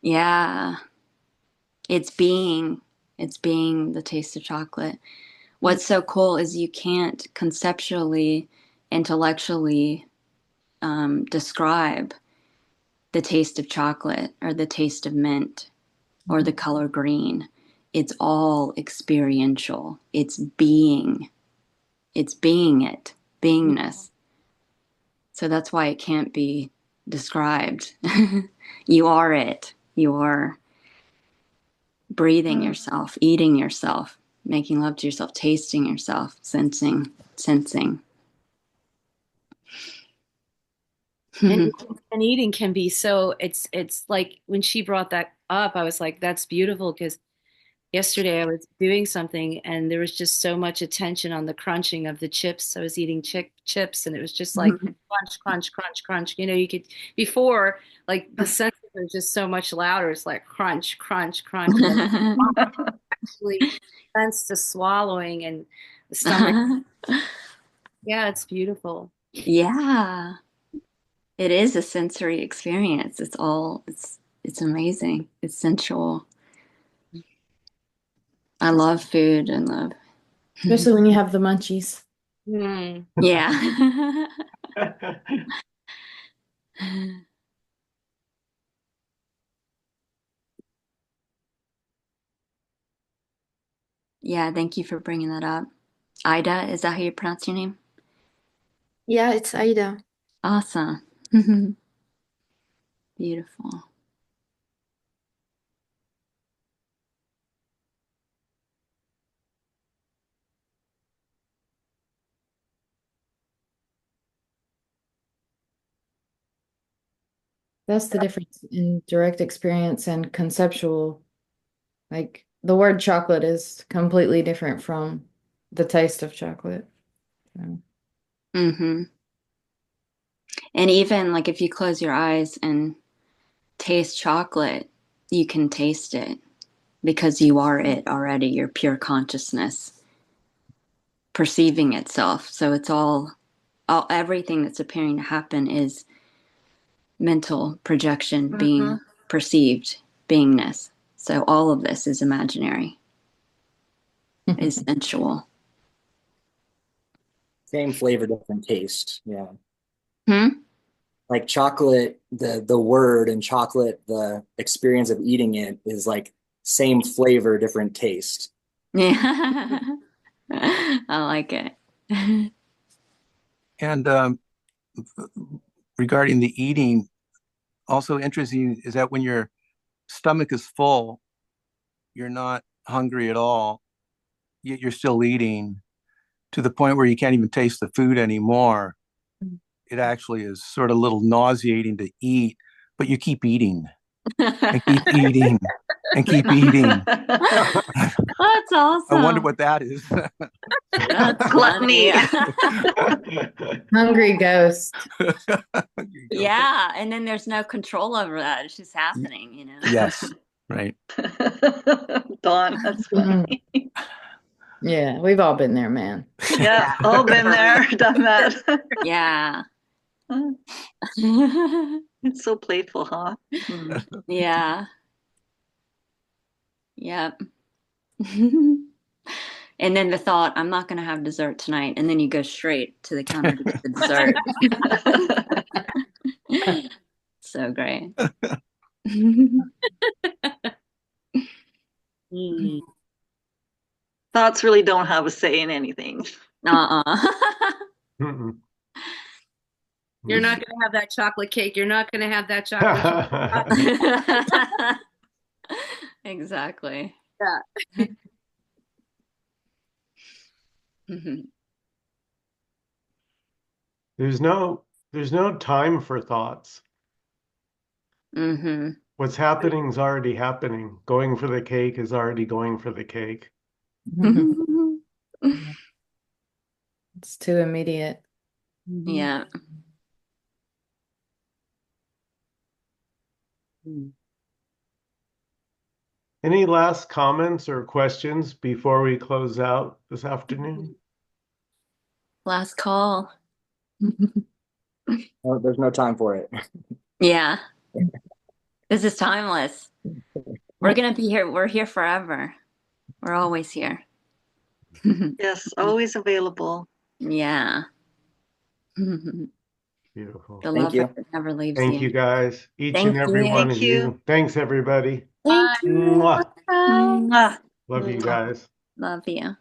Yeah, it's being, it's being the taste of chocolate. What's so cool is you can't conceptually, intellectually describe the taste of chocolate or the taste of mint or the color green. It's all experiential. It's being it, beingness. So that's why it can't be described. You are it. You are breathing yourself, eating yourself, making love to yourself, tasting yourself, sensing. And and eating can be so it's like when she brought that up, I was like, that's beautiful because yesterday I was doing something and there was just so much attention on the crunching of the chips. I was eating chips and it was just like crunch, crunch, crunch, crunch. You know, you could before like the senses are just so much louder. It's like crunch, crunch, crunch, and then actually sense to swallowing and the stomach. Yeah, it's beautiful. Yeah, it is a sensory experience. It's amazing. It's sensual. I love food and love. Especially when you have the munchies. Mm. Yeah. Yeah, thank you for bringing that up. Ida, is that how you pronounce your name? Yeah, it's Aida. Awesome. Beautiful. That's the difference in direct experience and conceptual. Like the word chocolate is completely different from the taste of chocolate. So. Mm-hmm. And even like if you close your eyes and taste chocolate, you can taste it because you are it already. You're pure consciousness perceiving itself. So it's all everything that's appearing to happen is mental projection being perceived beingness. So all of this is imaginary, is sensual. Same flavor, different taste. Yeah. Hmm? Like chocolate, the word, and chocolate, the experience of eating it is like same flavor, different taste. Yeah. I like it. And regarding the eating, also interesting is that when your stomach is full, you're not hungry at all, yet you're still eating to the point where you can't even taste the food anymore. It actually is sort of a little nauseating to eat, but you keep eating and keep eating and keep eating. That's awesome. I wonder what that is. That's Gluttony. Hungry ghost. Yeah, and then there's no control over that. It's just happening, you know. Yes, right. Dawn, that's funny. Yeah, we've all been there, man. Yeah, all been there, done that. Yeah. It's so playful, huh? Yeah. Yep. And then the thought, I'm not going to have dessert tonight. And then you go straight to the counter to get the dessert. So great. Thoughts really don't have a say in anything. You're not going to have that chocolate cake. You're not going to have that chocolate cake. Exactly. Yeah. There's no time for thoughts. Mm-hmm. What's happening is already happening. Going for the cake is already going for the cake. It's too immediate. Yeah. Any last comments or questions before we close out this afternoon? Last call. Oh, there's no time for it. Yeah. This is timeless. We're going to be here. We're here forever. We're always here. Yes, always available. Yeah. Beautiful. The Thank love you. that never leaves Thank you. you guys, each Thank and every you. one Thank of you. you. Thanks, everybody. Thank you. Mwah. Mwah. Love you guys. Love you.